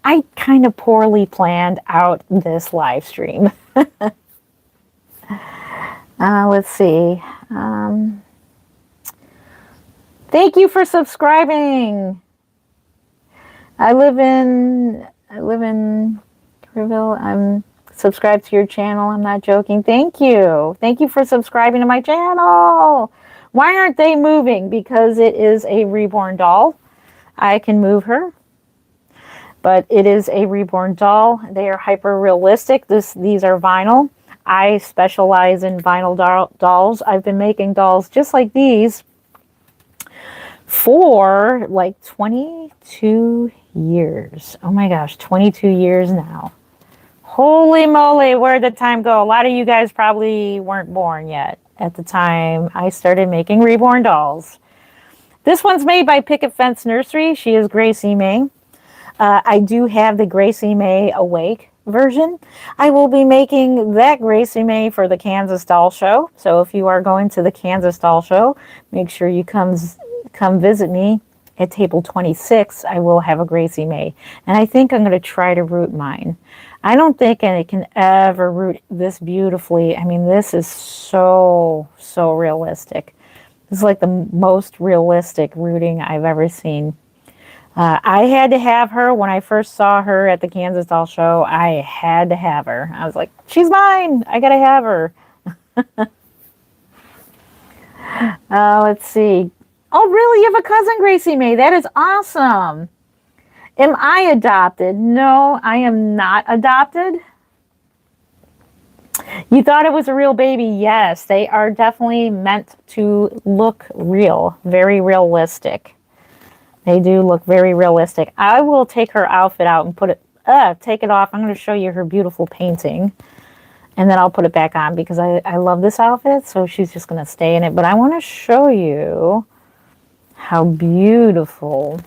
I kind of poorly planned out this live stream. Let's see. Thank you for subscribing. I live in Kerrville. I'm subscribed to your channel. I'm not joking. Thank you. Thank you for subscribing to my channel. Why aren't they moving? Because it is a reborn doll. I can move her, but it is a reborn doll. They are hyper realistic. These are vinyl. I specialize in vinyl dolls. I've been making dolls just like these for like 22 years. Oh my gosh, 22 years now. Holy moly, where'd the time go? A lot of you guys probably weren't born yet at the time I started making reborn dolls. This one's made by Picket Fence Nursery. She is Gracie May. I do have the Gracie May Awake version. I will be making that Gracie May for the Kansas Doll Show. So if you are going to the Kansas Doll Show, make sure you come visit me at table 26. I will have a Gracie May. And I think I'm going to try to root mine. I don't think it can ever root this beautifully. I mean, this is so realistic. This is like the most realistic rooting I've ever seen. I had to have her when I first saw her at the Kansas Doll Show. I had to have her. I was like, she's mine. I got to have her. Let's see. Oh, really? You have a cousin, Gracie May. That is awesome. Am I adopted? No, I am not adopted. You thought it was a real baby? Yes, they are definitely meant to look real, very realistic. They do look very realistic. I will take her outfit out and take it off. I'm going to show you her beautiful painting. And then I'll put it back on because I love this outfit. So she's just going to stay in it. But I want to show you how beautiful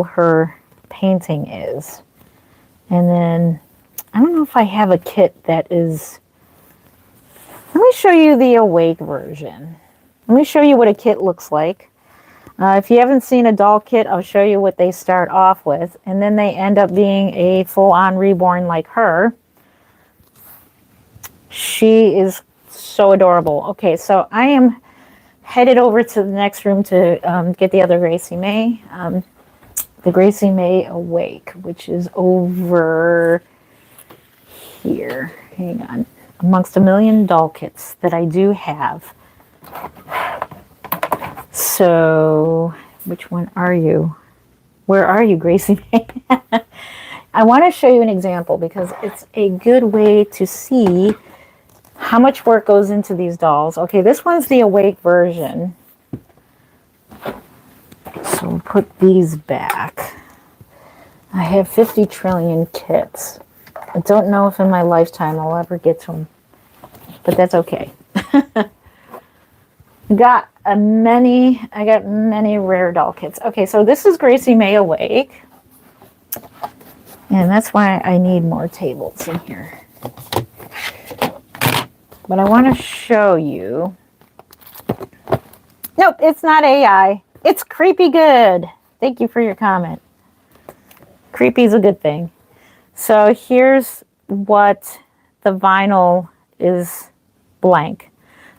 her painting is. And then, I don't know if I have a kit that is... Let me show you the Awake version. Let me show you what a kit looks like. If you haven't seen a doll kit, I'll show you what they start off with. And then they end up being a full-on reborn like her. She is so adorable. Okay, so I am headed over to the next room to get the other Gracie May. The Gracie May Awake, which is over here. Hang on. Amongst a million doll kits that I do have. So, which one are you? Where are you, Gracie May? I want to show you an example because it's a good way to see how much work goes into these dolls. Okay, this one's the Awake version. So we'll put these back. I have 50 trillion kits. I don't know if in my lifetime I'll ever get to them, but that's okay. I got many rare doll kits. Okay, so this is Gracie May Awake. And that's why I need more tables in here. But I want to show you. Nope, it's not AI. It's creepy good. Thank you for your comment. Creepy is a good thing. So here's what the vinyl is blank.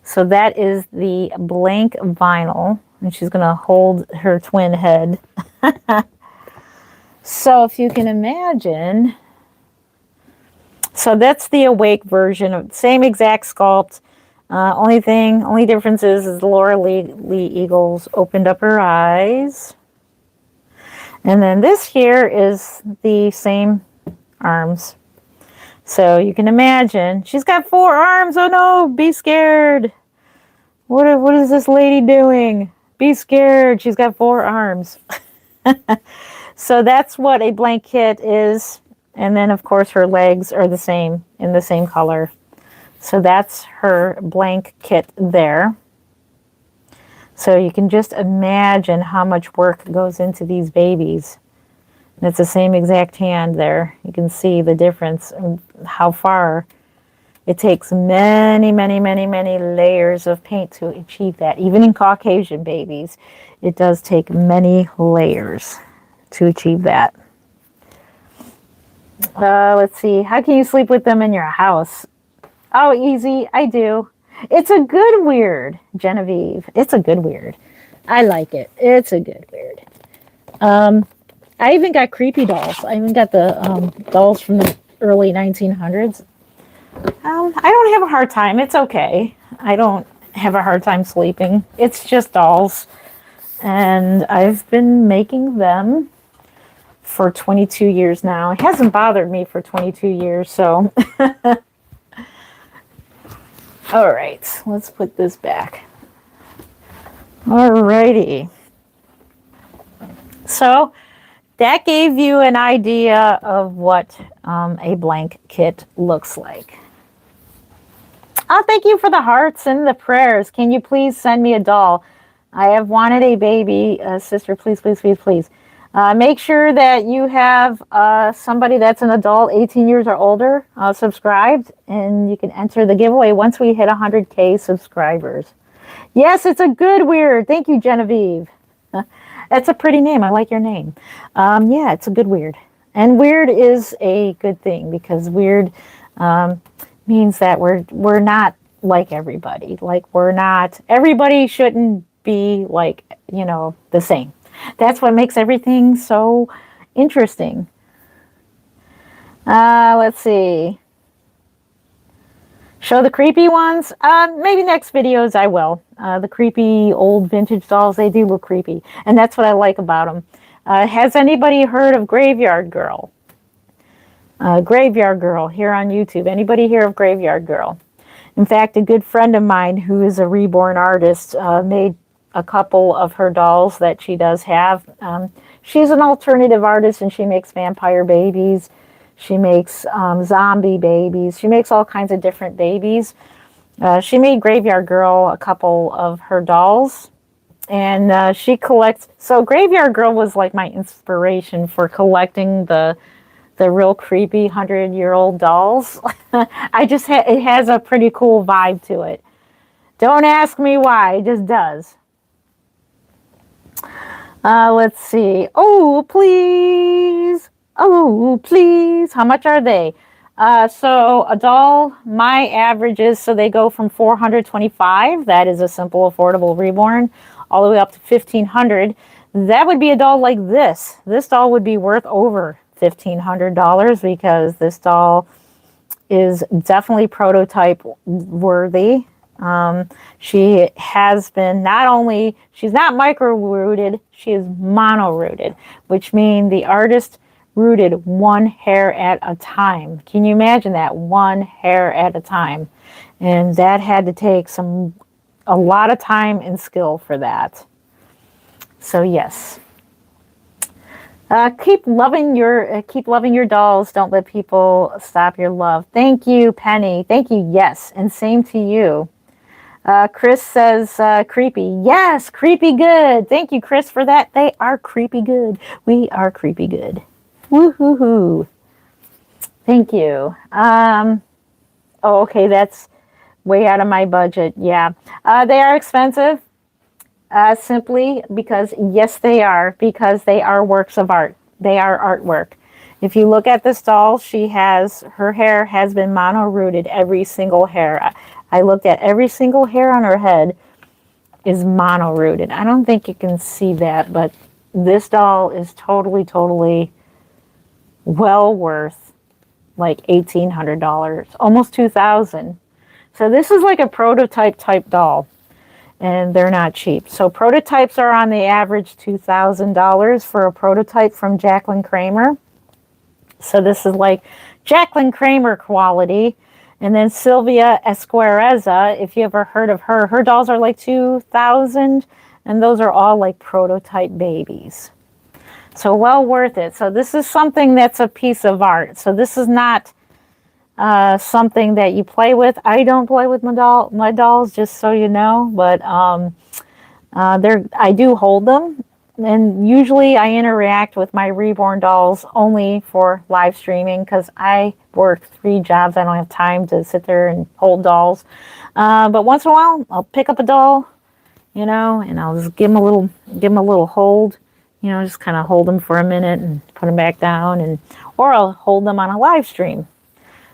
So that is the blank vinyl. And she's going to hold her twin head. So if you can imagine, so that's the Awake version of same exact sculpt. Only difference is Laura Lee Eagles opened up her eyes. And then this here is the same arms. So you can imagine, she's got 4 arms. Oh no, be scared. What is this lady doing? Be scared. She's got 4 arms. So that's what a blank kit is. And then, of course, her legs are the same, in the same color. So that's her blank kit there. So you can just imagine how much work goes into these babies. And it's the same exact hand there. You can see the difference and how far it takes many, many, many, many layers of paint to achieve that. Even in Caucasian babies, it does take many layers to achieve that. Let's see. How can you sleep with them in your house? Oh, easy. I do. It's a good weird, Genevieve. It's a good weird. I like it. It's a good weird. I even got creepy dolls. I even got the dolls from the early 1900s. I don't have a hard time. It's okay. I don't have a hard time sleeping. It's just dolls. And I've been making them for 22 years now. It hasn't bothered me for 22 years, so. All right, let's put this back. All righty. So that gave you an idea of what a blank kit looks like. Oh, thank you for the hearts and the prayers. Can you please send me a doll? I have wanted a baby. Sister, please, please, please, please. Make sure that you have somebody that's an adult, 18 years or older, subscribed, and you can enter the giveaway once we hit 100K subscribers. Yes, it's a good weird. Thank you, Genevieve. That's a pretty name. I like your name. Yeah, it's a good weird. And weird is a good thing because weird means that we're not like everybody. Like everybody shouldn't be like, the same. That's what makes everything so interesting. Let's see. Show the creepy ones? Maybe next videos I will. The creepy old vintage dolls, they do look creepy. And that's what I like about them. Has anybody heard of Graveyard Girl? Graveyard Girl here on YouTube. Anybody hear of Graveyard Girl? In fact, a good friend of mine who is a reborn artist made a couple of her dolls that she does have. She's an alternative artist and she makes vampire babies. She makes zombie babies. She makes all kinds of different babies. She made Graveyard Girl a couple of her dolls. And she collects... So Graveyard Girl was like my inspiration for collecting the real creepy 100-year-old dolls. It has a pretty cool vibe to it. Don't ask me why. It just does. Let's see. Oh, please. Oh, please. How much are they? So a doll, my averages, so they go from $425. That is a simple, affordable reborn, all the way up to $1,500. That would be a doll like this. This doll would be worth over $1,500 because this doll is definitely prototype worthy. She has been she's not micro-rooted, she is mono-rooted, which means the artist rooted one hair at a time. Can you imagine that? One hair at a time. And that had to take a lot of time and skill for that. So yes. Keep loving your dolls. Don't let people stop your love. Thank you, Penny. Thank you. Yes. And same to you. Chris says, creepy. Yes, creepy good. Thank you, Chris, for that. They are creepy good. We are creepy good. Woo-hoo-hoo. Thank you. Oh, okay, that's way out of my budget. Yeah. They are expensive. Simply because, yes, they are. Because they are works of art. They are artwork. If you look at this doll, her hair has been mono-rooted, every single hair. I looked at every single hair on her head is mono-rooted. I don't think you can see that, but this doll is totally, totally well worth like $1,800, almost $2,000. So this is like a prototype type doll, and they're not cheap. So prototypes are on the average $2,000 for a prototype from Jacqueline Kramer. So this is like Jacqueline Kramer quality. And then Sylvia Esquereza, if you ever heard of her, her dolls are like $2,000, and those are all like prototype babies. So well worth it. So this is something that's a piece of art. So this is not something that you play with. I don't play with my dolls, just so you know. But I do hold them, and usually I interact with my reborn dolls only for live streaming because I work 3 jobs. I don't have time to sit there and hold dolls. But once in a while, I'll pick up a doll, and I'll just give them a little hold, just kind of hold them for a minute and put them back down, or I'll hold them on a live stream.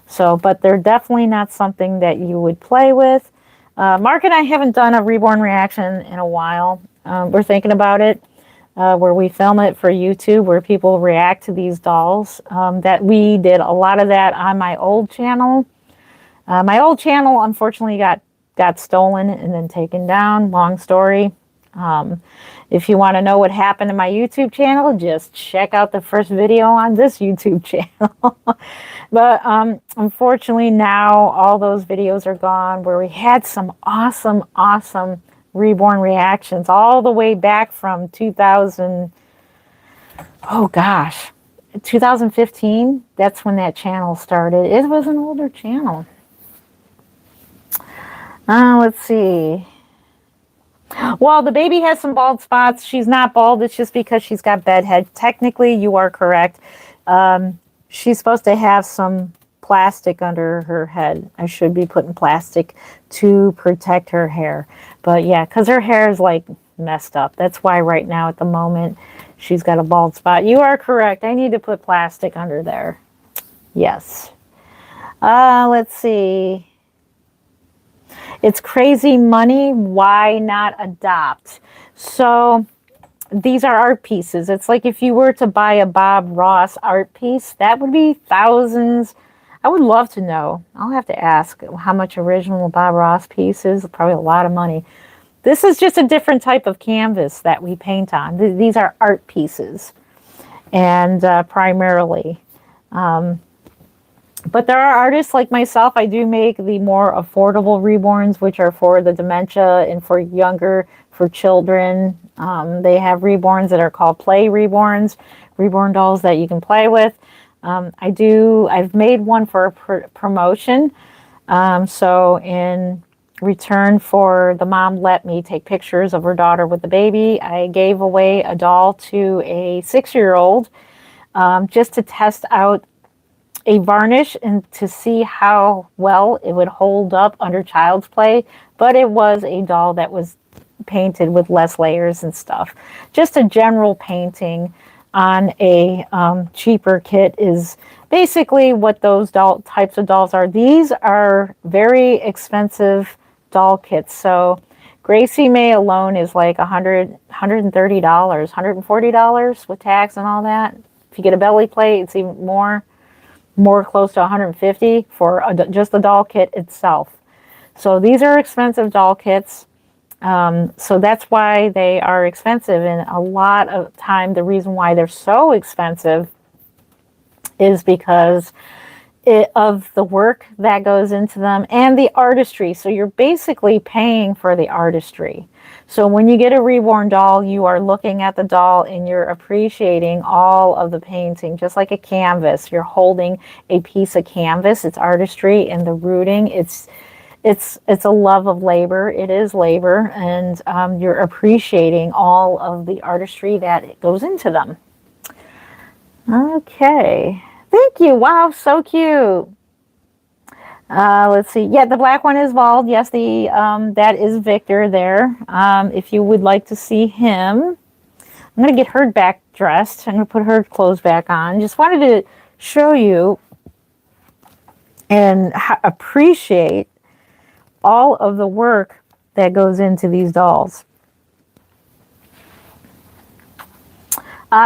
So, but they're definitely not something that you would play with. Mark and I haven't done a reborn reaction in a while. We're thinking about it, where we film it for YouTube, where people react to these dolls. That we did a lot of that on my old channel. My old channel, unfortunately, got stolen and then taken down. Long story. If you want to know what happened to my YouTube channel, just check out the first video on this YouTube channel. But unfortunately now all those videos are gone, where we had some awesome reborn reactions all the way back from 2015. That's when that channel started. It was an older channel. Let's see. Well, the baby has some bald spots. She's not bald. It's just because she's got bedhead. Technically, you are correct. She's supposed to have some plastic under her head. I should be putting plastic to protect her hair. But yeah, because her hair is like messed up. That's why right now at the moment she's got a bald spot. You are correct. I need to put plastic under there. Yes. Let's see. It's crazy money. Why not adopt? So these are art pieces. It's like if you were to buy a Bob Ross art piece, that would be thousands. I would love to know. I'll have to ask how much original Bob Ross piece is. Probably a lot of money. This is just a different type of canvas that we paint on. These are art pieces, and primarily. But there are artists like myself. I do make the more affordable reborns, which are for the dementia and for children. They have reborns that are called play reborns, reborn dolls that you can play with. I've made one for a promotion. So in return for the mom let me take pictures of her daughter with the baby, I gave away a doll to a 6-year-old just to test out a varnish and to see how well it would hold up under child's play. But it was a doll that was painted with less layers and stuff. Just a general painting on a cheaper kit is basically what those types of dolls are. These are very expensive doll kits. So Gracie May alone is like $130, $140 with tax and all that. If you get a belly plate, it's even more close to $150 for just the doll kit itself. So these are expensive doll kits. So that's why they are expensive. And a lot of time, the reason why they're so expensive is because of the work that goes into them and the artistry. So you're basically paying for the artistry. So when you get a reborn doll, you are looking at the doll and you're appreciating all of the painting, just like a canvas. You're holding a piece of canvas. It's artistry and the rooting. It's a love of labor. It is labor, and you're appreciating all of the artistry that goes into them. Okay, thank you. Wow, so cute. Let's see. Yeah, the black one is bald. Yes, that is Victor there. If you would like to see him, I'm going to get her back dressed. I'm going to put her clothes back on. Just wanted to show you and appreciate all of the work that goes into these dolls.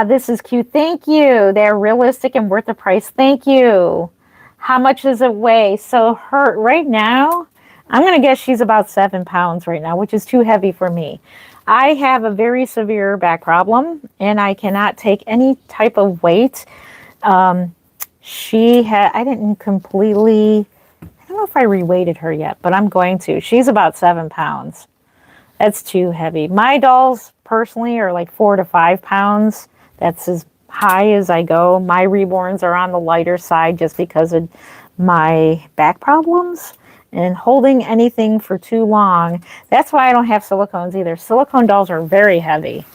This is cute. Thank you. They're realistic and worth the price. Thank you. How much does it weigh? So her right now, I'm going to guess she's about 7 pounds right now, which is too heavy for me. I have a very severe back problem, and I cannot take any type of weight. I didn't completely, I don't know if I reweighted her yet, but I'm going to. She's about 7 pounds. That's too heavy. My dolls personally are like 4 to 5 pounds. That's as high as I go. My reborns are on the lighter side just because of my back problems And holding anything for too long, that's why I don't have silicones either. Silicone dolls are very heavy.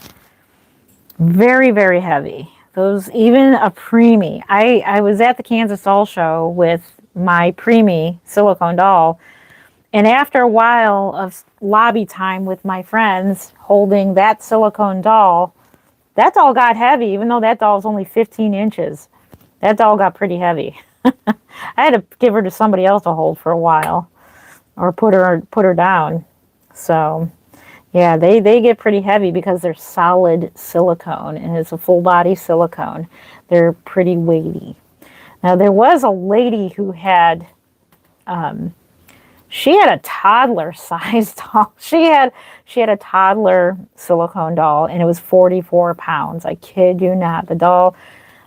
Very, very heavy. Those, even a preemie. I was at the Kansas Doll Show with my preemie silicone doll, and after a while of lobby time with my friends holding that silicone doll, that doll got heavy, even though that doll is only 15 inches. That doll got pretty heavy. I had to give her to somebody else to hold for a while, or put her down. So yeah, they get pretty heavy because they're solid silicone, and it's a full body silicone. They're pretty weighty. Now there was a lady who had, she had a toddler sized doll. She had a toddler silicone doll, and it was 44 pounds. I kid you not. The doll,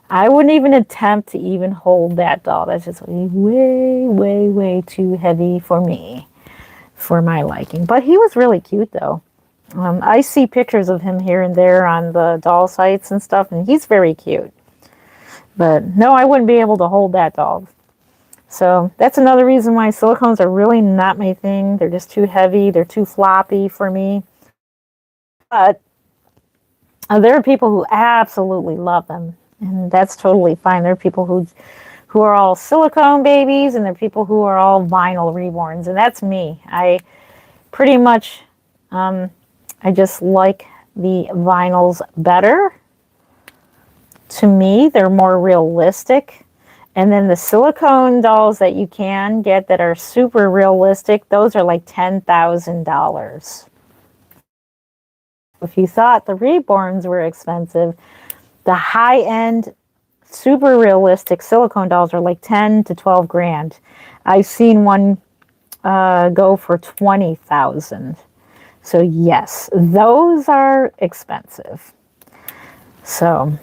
I wouldn't even attempt to even hold that doll. That's just way, way, way too heavy for me, for my liking. But he was really cute though. I see pictures of him here and there on the doll sites and stuff, and he's very cute. But no, I wouldn't be able to hold that doll. So that's another reason why silicones are really not my thing. They're just too heavy. They're too floppy for me. But there are people who absolutely love them, and that's totally fine. There are people who are all silicone babies, and there are people who are all vinyl reborns, and that's me. I pretty much... I just like the vinyls better. To me, they're more realistic. And then the silicone dolls that you can get that are super realistic, those are like $10,000. If you thought the reborns were expensive, the high-end, super realistic silicone dolls are like 10 to 12 grand. I've seen one go for 20,000. So yes, those are expensive. So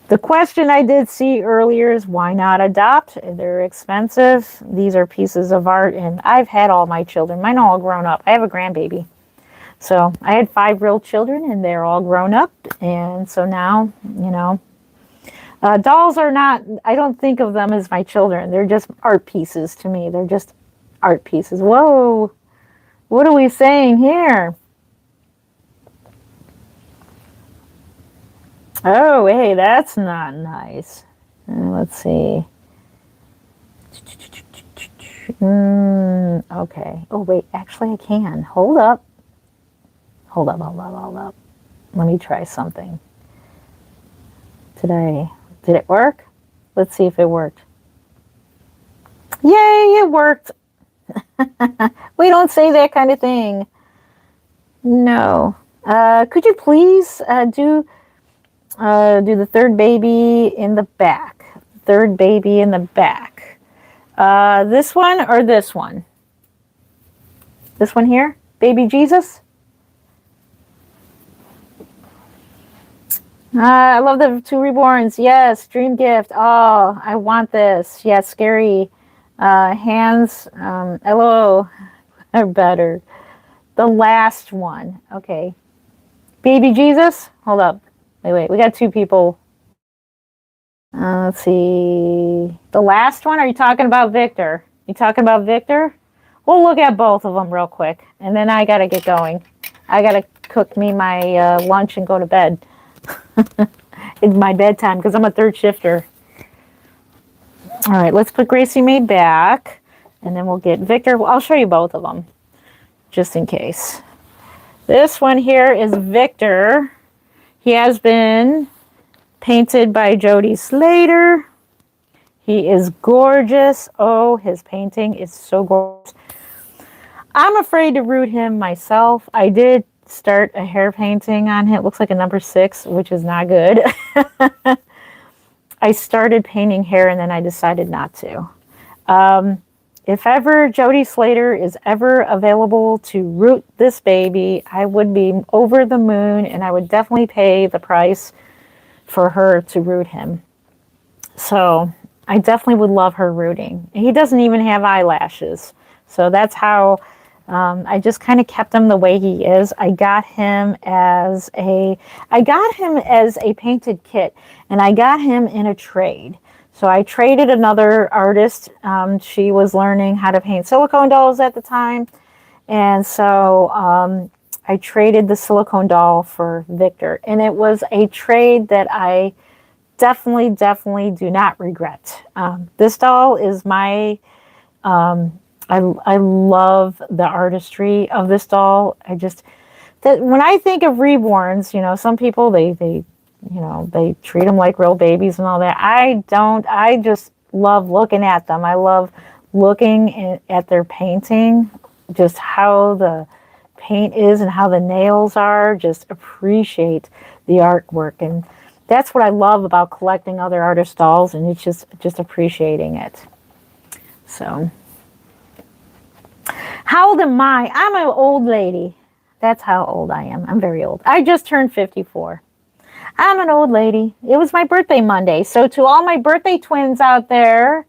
the question I did see earlier is, why not adopt? They're expensive. These are pieces of art, and I've had all my children. Mine are all grown up. I have a grandbaby. So I had 5 real children, and they're all grown up. And so now, you know, dolls are not, I don't think of them as my children. They're just art pieces to me. They're just art pieces. Whoa. What are we saying here? Oh, hey, that's not nice. Let's see. Okay. Oh, wait, actually I can. Hold up. Hold up. Let me try something. Did it work? Let's see if it worked. Yay, it worked. We don't say that kind of thing. No. Could you please do the third baby in the back? Third baby in the back. This one or this one? This one here? Baby Jesus? I love the 2 reborns. Yes, dream gift. Oh, I want this. Yeah, scary. Hands, hello, are better. The last one. Okay. Baby Jesus? Hold up. Wait. We got 2 people. Let's see. The last one? Are you talking about Victor? You talking about Victor? We'll look at both of them real quick. And then I got to get going. I got to cook me my lunch and go to bed. It's my bedtime because I'm a third shifter. All right, let's put Gracie May back, and then we'll get Victor. I'll show you both of them, just in case. This one here is Victor. He has been painted by Jody Slater. He is gorgeous. Oh, his painting is so gorgeous. I'm afraid to root him myself. I did start a hair painting on him. It looks like a number 6, which is not good. I started painting hair and then I decided not to. If ever Jody Slater is ever available to root this baby, I would be over the moon, and I would definitely pay the price for her to root him. So I definitely would love her rooting. He doesn't even have eyelashes. So that's how I just kind of kept him the way he is. I got him as a painted kit, and I got him in a trade. So I traded another artist. She was learning how to paint silicone dolls at the time. And so I traded the silicone doll for Victor. And it was a trade that I definitely do not regret. This doll is my, I love the artistry of this doll. When I think of reborns, some people, they treat them like real babies and all that. I don't. I just love looking at them. I love looking at their painting, just how the paint is and how the nails are. Just appreciate the artwork, and that's what I love about collecting other artist dolls, and it's just appreciating it. So, how old am I? I'm an old lady. That's how old I am. I'm very old. I just turned 54. I'm an old lady. It was my birthday Monday. So to all my birthday twins out there,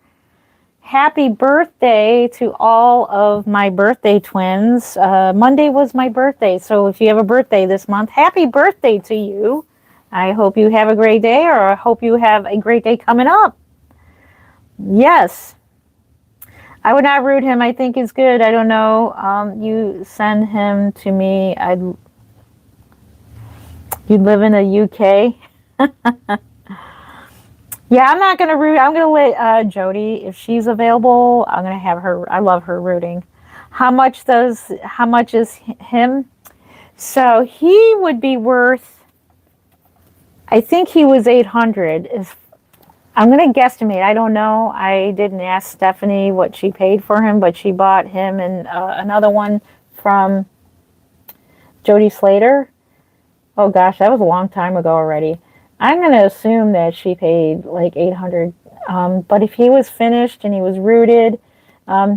happy birthday to all of my birthday twins. Monday was my birthday. So if you have a birthday this month, happy birthday to you. I hope you have a great day, or I hope you have a great day coming up. Yes. I would not root him. I think he's good. I don't know. You send him to me. You live in the UK? Yeah, I'm not going to root. I'm going to let Jody, if she's available, I'm going to have her. I love her rooting. How much is him? So he would be worth, I think he was 800. I'm going to guesstimate. I don't know. I didn't ask Stephanie what she paid for him, but she bought him and another one from Jody Slater. Oh gosh, that was a long time ago already. I'm going to assume that she paid like 800. But if he was finished and he was rooted,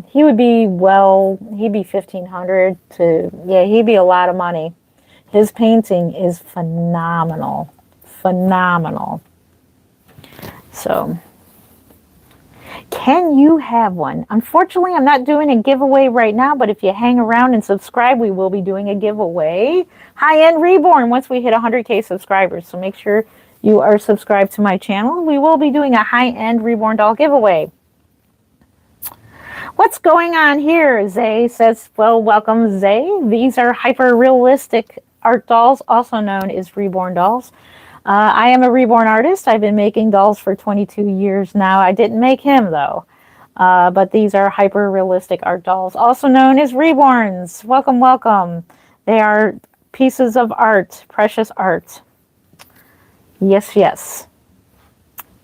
he would be, he'd be 1,500 he'd be a lot of money. His painting is phenomenal. Phenomenal. So, can you have one? Unfortunately, I'm not doing a giveaway right now, but if you hang around and subscribe, we will be doing a giveaway. High-End Reborn once we hit 100K subscribers. So make sure you are subscribed to my channel. We will be doing a high-end Reborn doll giveaway. What's going on here? Zay says, well, welcome, Zay. These are hyper-realistic art dolls, also known as Reborn dolls. I am a Reborn artist. I've been making dolls for 22 years now. I didn't make him, though. But these are hyper-realistic art dolls, also known as Reborns. Welcome, welcome. They are pieces of art, precious art. Yes, yes.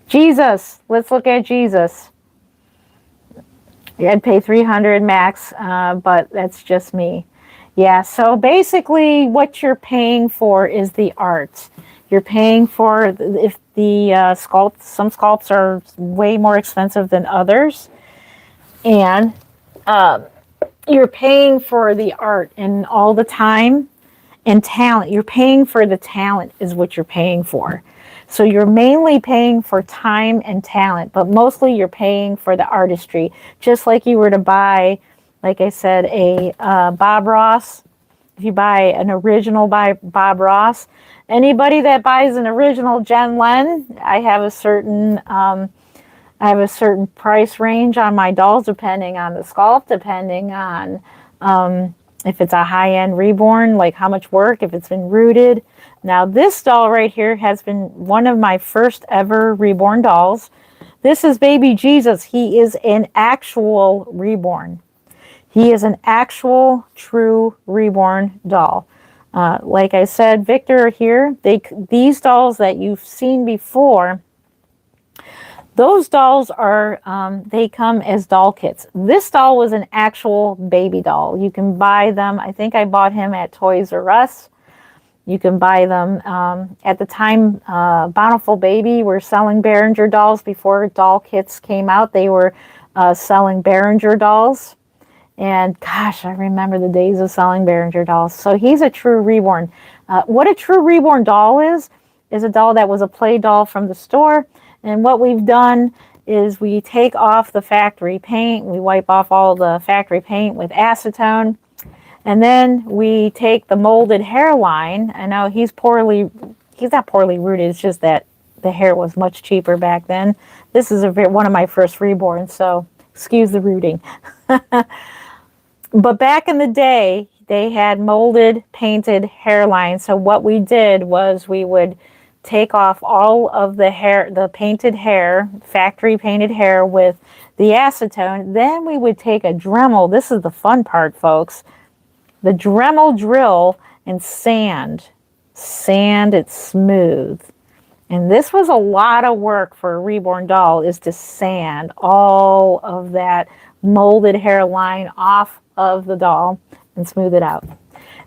Jesus. Let's look at Jesus. I'd pay 300 max, but that's just me. Yeah, so basically what you're paying for is the art. You're paying for, if the sculpt, some sculpts are way more expensive than others. And you're paying for the art and all the time and talent. You're paying for the talent is what you're paying for. So you're mainly paying for time and talent, but mostly you're paying for the artistry. Just like you were to buy, like I said, a Bob Ross. If you buy an original by Bob Ross, anybody that buys an original Jen Len, I have a certain price range on my dolls, depending on the sculpt, depending on if it's a high-end Reborn, like how much work, if it's been rooted. Now this doll right here has been one of my first ever Reborn dolls. This is baby Jesus. He is an actual Reborn. He is an actual true Reborn doll. Like I said, Victor here, these dolls that you've seen before, those dolls are, they come as doll kits. This doll was an actual baby doll. You can buy them. I think I bought him at Toys R Us. You can buy them. At the time, Bountiful Baby were selling Behringer dolls. Before doll kits came out, they were selling Behringer dolls. And gosh, I remember the days of selling Behringer dolls. So he's a true Reborn. What a true Reborn doll is a doll that was a play doll from the store. And what we've done is we take off the factory paint. We wipe off all the factory paint with acetone. And then we take the molded hairline. I know he's not poorly rooted. It's just that the hair was much cheaper back then. This is one of my first reborns, so excuse the rooting. But back in the day, they had molded, painted hairlines. So what we did was we would take off all of the hair, the painted hair, factory painted hair with the acetone. Then we would take a Dremel. This is the fun part, folks. The Dremel drill and sand it smooth. And this was a lot of work for a reborn doll, is to sand all of that molded hairline off of the doll and smooth it out.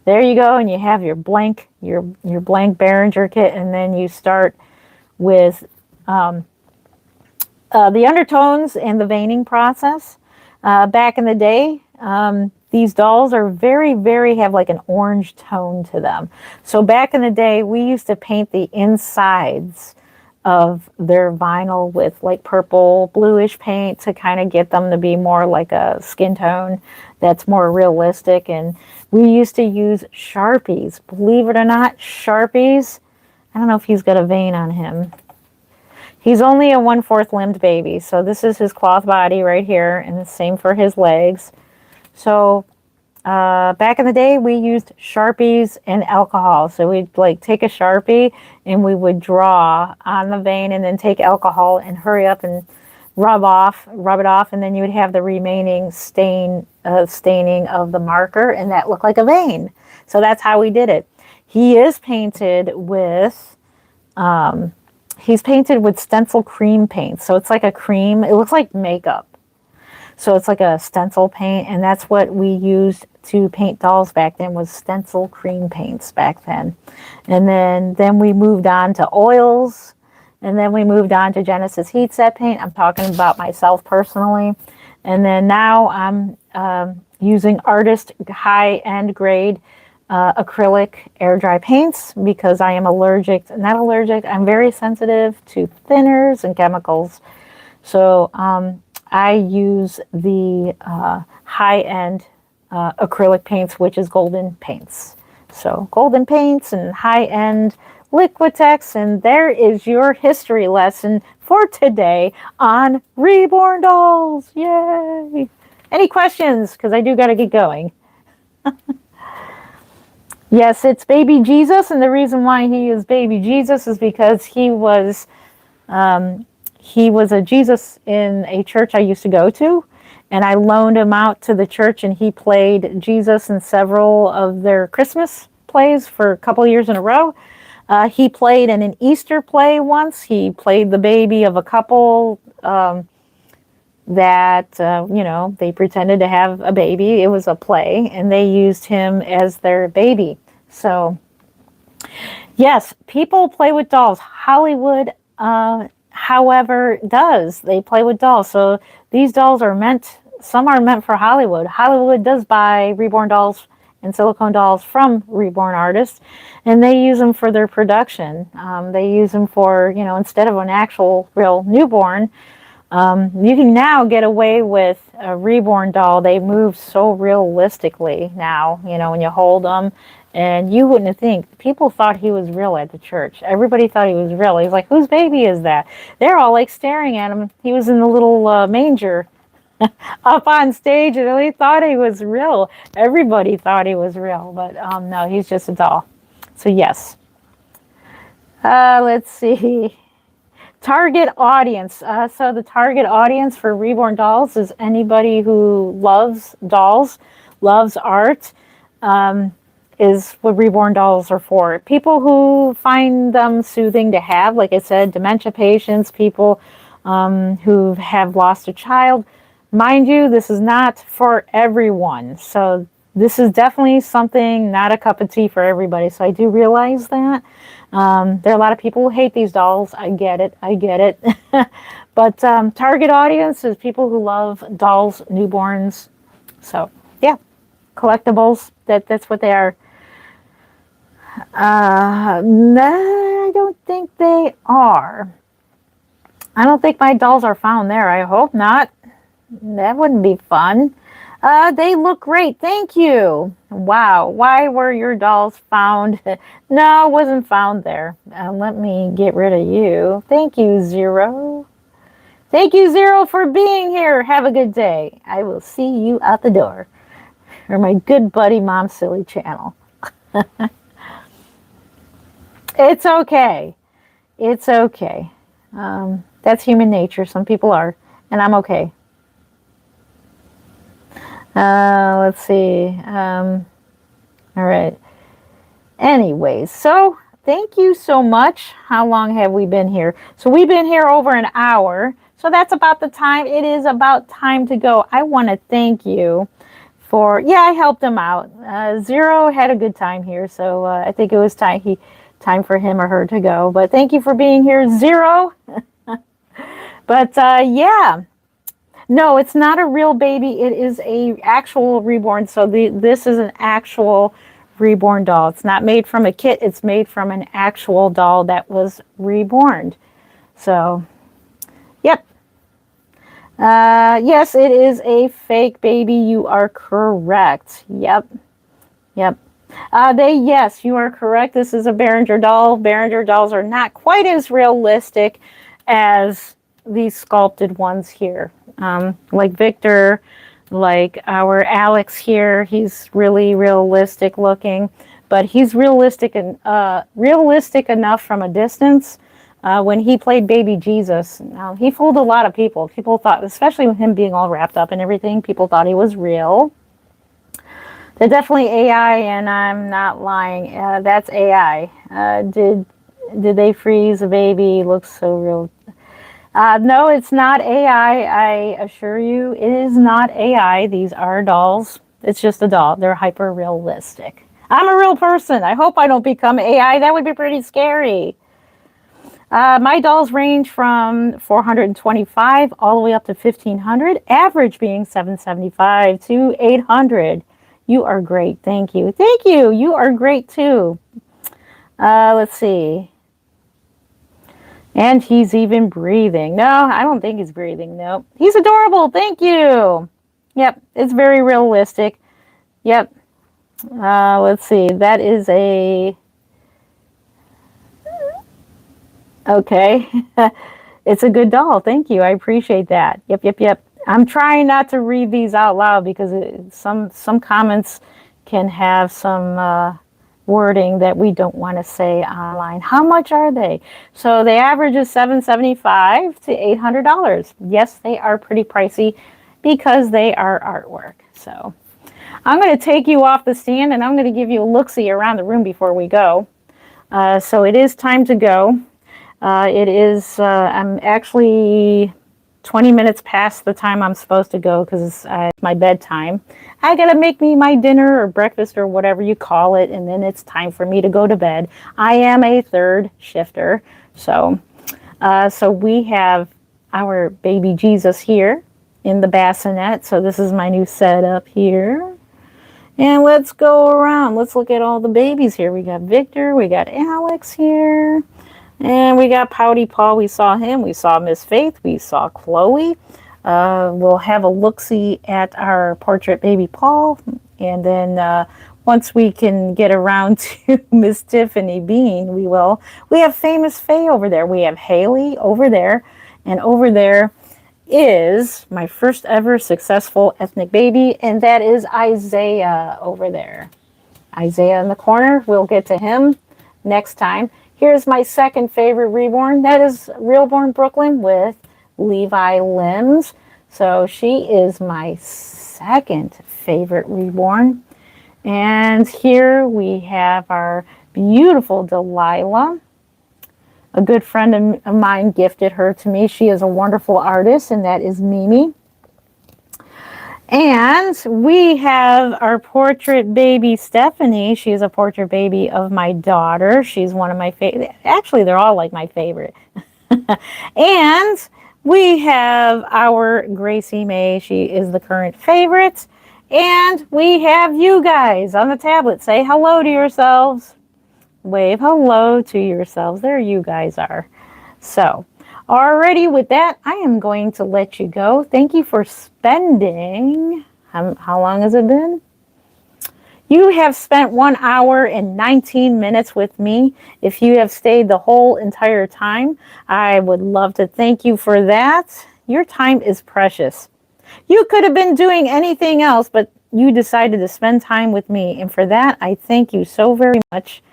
There you go, and you have your blank Behringer kit, and then you start with the undertones and the veining process. Back in the day, these dolls are have like an orange tone to them. So back in the day, we used to paint the insides of their vinyl with like purple, bluish paint to kind of get them to be more like a skin tone that's more realistic. And we used to use Sharpies. Believe it or not, Sharpies. I don't know if he's got a vein on him. He's only a 1/4 limbed baby. So this is his cloth body right here, and the same for his legs. So back in the day, we used Sharpies and alcohol. So we'd like take a Sharpie and we would draw on the vein and then take alcohol and hurry up and rub it off. And then you would have the remaining staining of the marker, and that looked like a vein. So that's how we did it. He is painted with, stencil cream paint. So it's like a cream. It looks like makeup. So it's like a stencil paint, and that's what we used to paint dolls back then, was stencil cream paints back then. And then we moved on to oils, and then we moved on to Genesis Heat Set paint. I'm talking about myself personally. And then now I'm using Artist high-end grade acrylic air dry paints because I am I'm very sensitive to thinners and chemicals. So I use the high-end acrylic paints, which is Golden Paints. So Golden Paints and high-end Liquitex, and there is your history lesson for today on reborn dolls. Yay! Any questions? Because I do got to get going. Yes, it's baby Jesus, and the reason why he is baby Jesus is because he was a Jesus in a church I used to go to, and I loaned him out to the church, and he played Jesus in several of their Christmas plays for a couple years in a row. He played in an Easter play once. He played the baby of a couple that, they pretended to have a baby. It was a play, and they used him as their baby. So, yes, people play with dolls. Hollywood, however, does. They play with dolls. So these dolls some are meant for Hollywood. Hollywood does buy reborn dolls and silicone dolls from reborn artists, and they use them for their production. They use them for, instead of an actual real newborn, you can now get away with a reborn doll. They move so realistically now, when you hold them, and you wouldn't think. People thought he was real at the church. Everybody thought he was real. He's like, whose baby is that? They're all like staring at him. He was in the little manger up on stage, and they thought he was real. Everybody thought he was real, but no, he's just a doll. So yes. Let's see. Target audience. So the target audience for reborn dolls is anybody who loves dolls, loves art, is what reborn dolls are for. People who find them soothing to have, like I said, dementia patients, people who have lost a child. Mind you, this is not for everyone. So this is definitely something, not a cup of tea for everybody. So I do realize that. There are a lot of people who hate these dolls. I get it. But target audience is people who love dolls, newborns. So yeah, collectibles, that's what they are. No, I don't think they are. I don't think my dolls are found there. I hope not. That wouldn't be fun. They look great. Thank you. Wow. Why were your dolls found? No, it wasn't found there. Let me get rid of you. Thank you, Zero. Thank you, Zero, for being here. Have a good day. I will see you out the door. Or my good buddy Mom Silly channel. It's okay. It's okay. That's human nature. Some people are, and I'm okay. Let's see. All right. Anyways, so thank you so much. How long have we been here? So we've been here over an hour. So that's about the time. It is about time to go. I want to thank you for, yeah, I helped him out. Zero had a good time here. So I think it was time for him or her to go. But thank you for being here, Zero. But yeah. No, it's not a real baby. It is a actual reborn. So this is an actual reborn doll. It's not made from a kit. It's made from an actual doll that was reborn. So, yep. Yes, it is a fake baby. You are correct. Yep. Yep. Yes, you are correct. This is a Behringer doll. Behringer dolls are not quite as realistic as these sculpted ones here. Like Victor, like our Alex here, he's really realistic looking, but he's realistic enough from a distance. When he played Baby Jesus, he fooled a lot of people. People thought, especially with him being all wrapped up and everything, people thought he was real. They're definitely AI, and I'm not lying. That's AI. Did they freeze a baby? Looks so real. No, it's not AI. I assure you, it is not AI. These are dolls. It's just a doll. They're hyper realistic. I'm a real person. I hope I don't become AI. That would be pretty scary. My dolls range from $425 all the way up to $1,500. Average being $775 to $800. You are great. Thank you. Thank you. You are great too. Let's see. And he's even breathing. No, I don't think he's breathing. No, he's adorable. Thank you. Yep, it's very realistic. Yep. Let's see. That is a... Okay. It's a good doll. Thank you. I appreciate that. Yep, yep, yep. I'm trying not to read these out loud because some comments can have some... wording that we don't want to say online. How much are they? So the average is $775 to $800. Yes, they are pretty pricey because they are artwork. So I'm going to take you off the stand and I'm going to give you a look-see around the room before we go. So it is time to go. I'm actually 20 minutes past the time I'm supposed to go because it's my bedtime. I gotta make me my dinner or breakfast or whatever you call it, and then it's time for me to go to bed. I am a third shifter, so we have our baby Jesus here in the bassinet. So this is my new setup here. And let's go around. Let's look at all the babies here. We got Victor, we got Alex here. And we got Pouty Paul. We saw him. We saw Miss Faith. We saw Chloe. We'll have a look-see at our portrait baby Paul. And then once we can get around to Miss Tiffany Bean, we will. We have Famous Faye over there. We have Haley over there. And over there is my first ever successful ethnic baby. And that is Isaiah over there. Isaiah in the corner. We'll get to him next time. Here's my second favorite reborn. That is Realborn Brooklyn with Levi Limbs. So she is my second favorite reborn. And here we have our beautiful Delilah. A good friend of mine gifted her to me. She is a wonderful artist, and that is Mimi. And we have our portrait baby, Stephanie. She's a portrait baby of my daughter. She's one of my favorite. Actually, they're all like my favorite. And we have our Gracie May. She is the current favorite. And we have you guys on the tablet. Say hello to yourselves. Wave hello to yourselves. There you guys are. So, alrighty, with that, I am going to let you go. Thank you for spending, How long has it been? You have spent 1 hour and 19 minutes with me. If you have stayed the whole entire time, I would love to thank you for that. Your time is precious. You could have been doing anything else, but you decided to spend time with me. And for that, I thank you so very much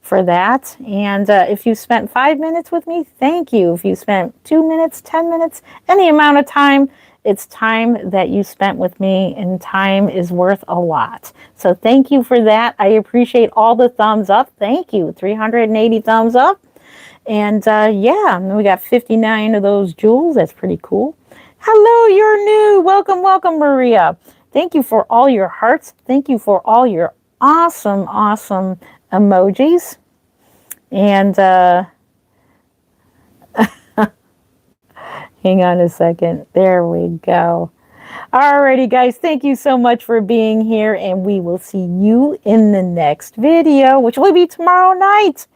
for that. And if you spent 5 minutes with me, thank you. If you spent 2 minutes, 10 minutes, any amount of time, it's time that you spent with me, and time is worth a lot. So thank you for that. I appreciate all the thumbs up. Thank you. 380 thumbs up. And yeah, we got 59 of those jewels. That's pretty cool. Hello, you're new. Welcome, welcome, Maria. Thank you for all your hearts. Thank you for all your awesome, awesome emojis. And hang on a second. There we go. Alrighty, guys. Thank you so much for being here. And we will see you in the next video, which will be tomorrow night.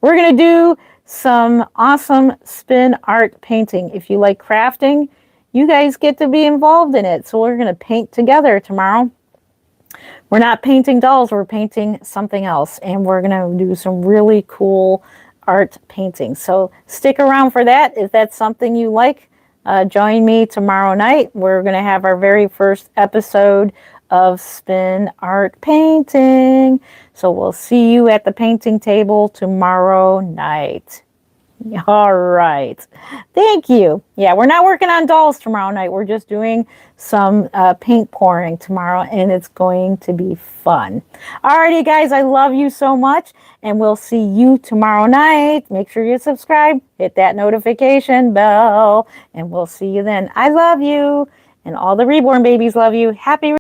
We're going to do some awesome spin art painting. If you like crafting, you guys get to be involved in it. So we're going to paint together tomorrow. We're not painting dolls, we're painting something else. And we're going to do some really cool art painting. So stick around for that. If that's something you like, join me tomorrow night. We're going to have our very first episode of Spin Art Painting. So we'll see you at the painting table tomorrow night. All right. Thank you. Yeah, we're not working on dolls tomorrow night. We're just doing some paint pouring tomorrow, and it's going to be fun. Alrighty, guys, I love you so much, and we'll see you tomorrow night. Make sure you subscribe, hit that notification bell, and we'll see you then. I love you, and all the reborn babies love you. Happy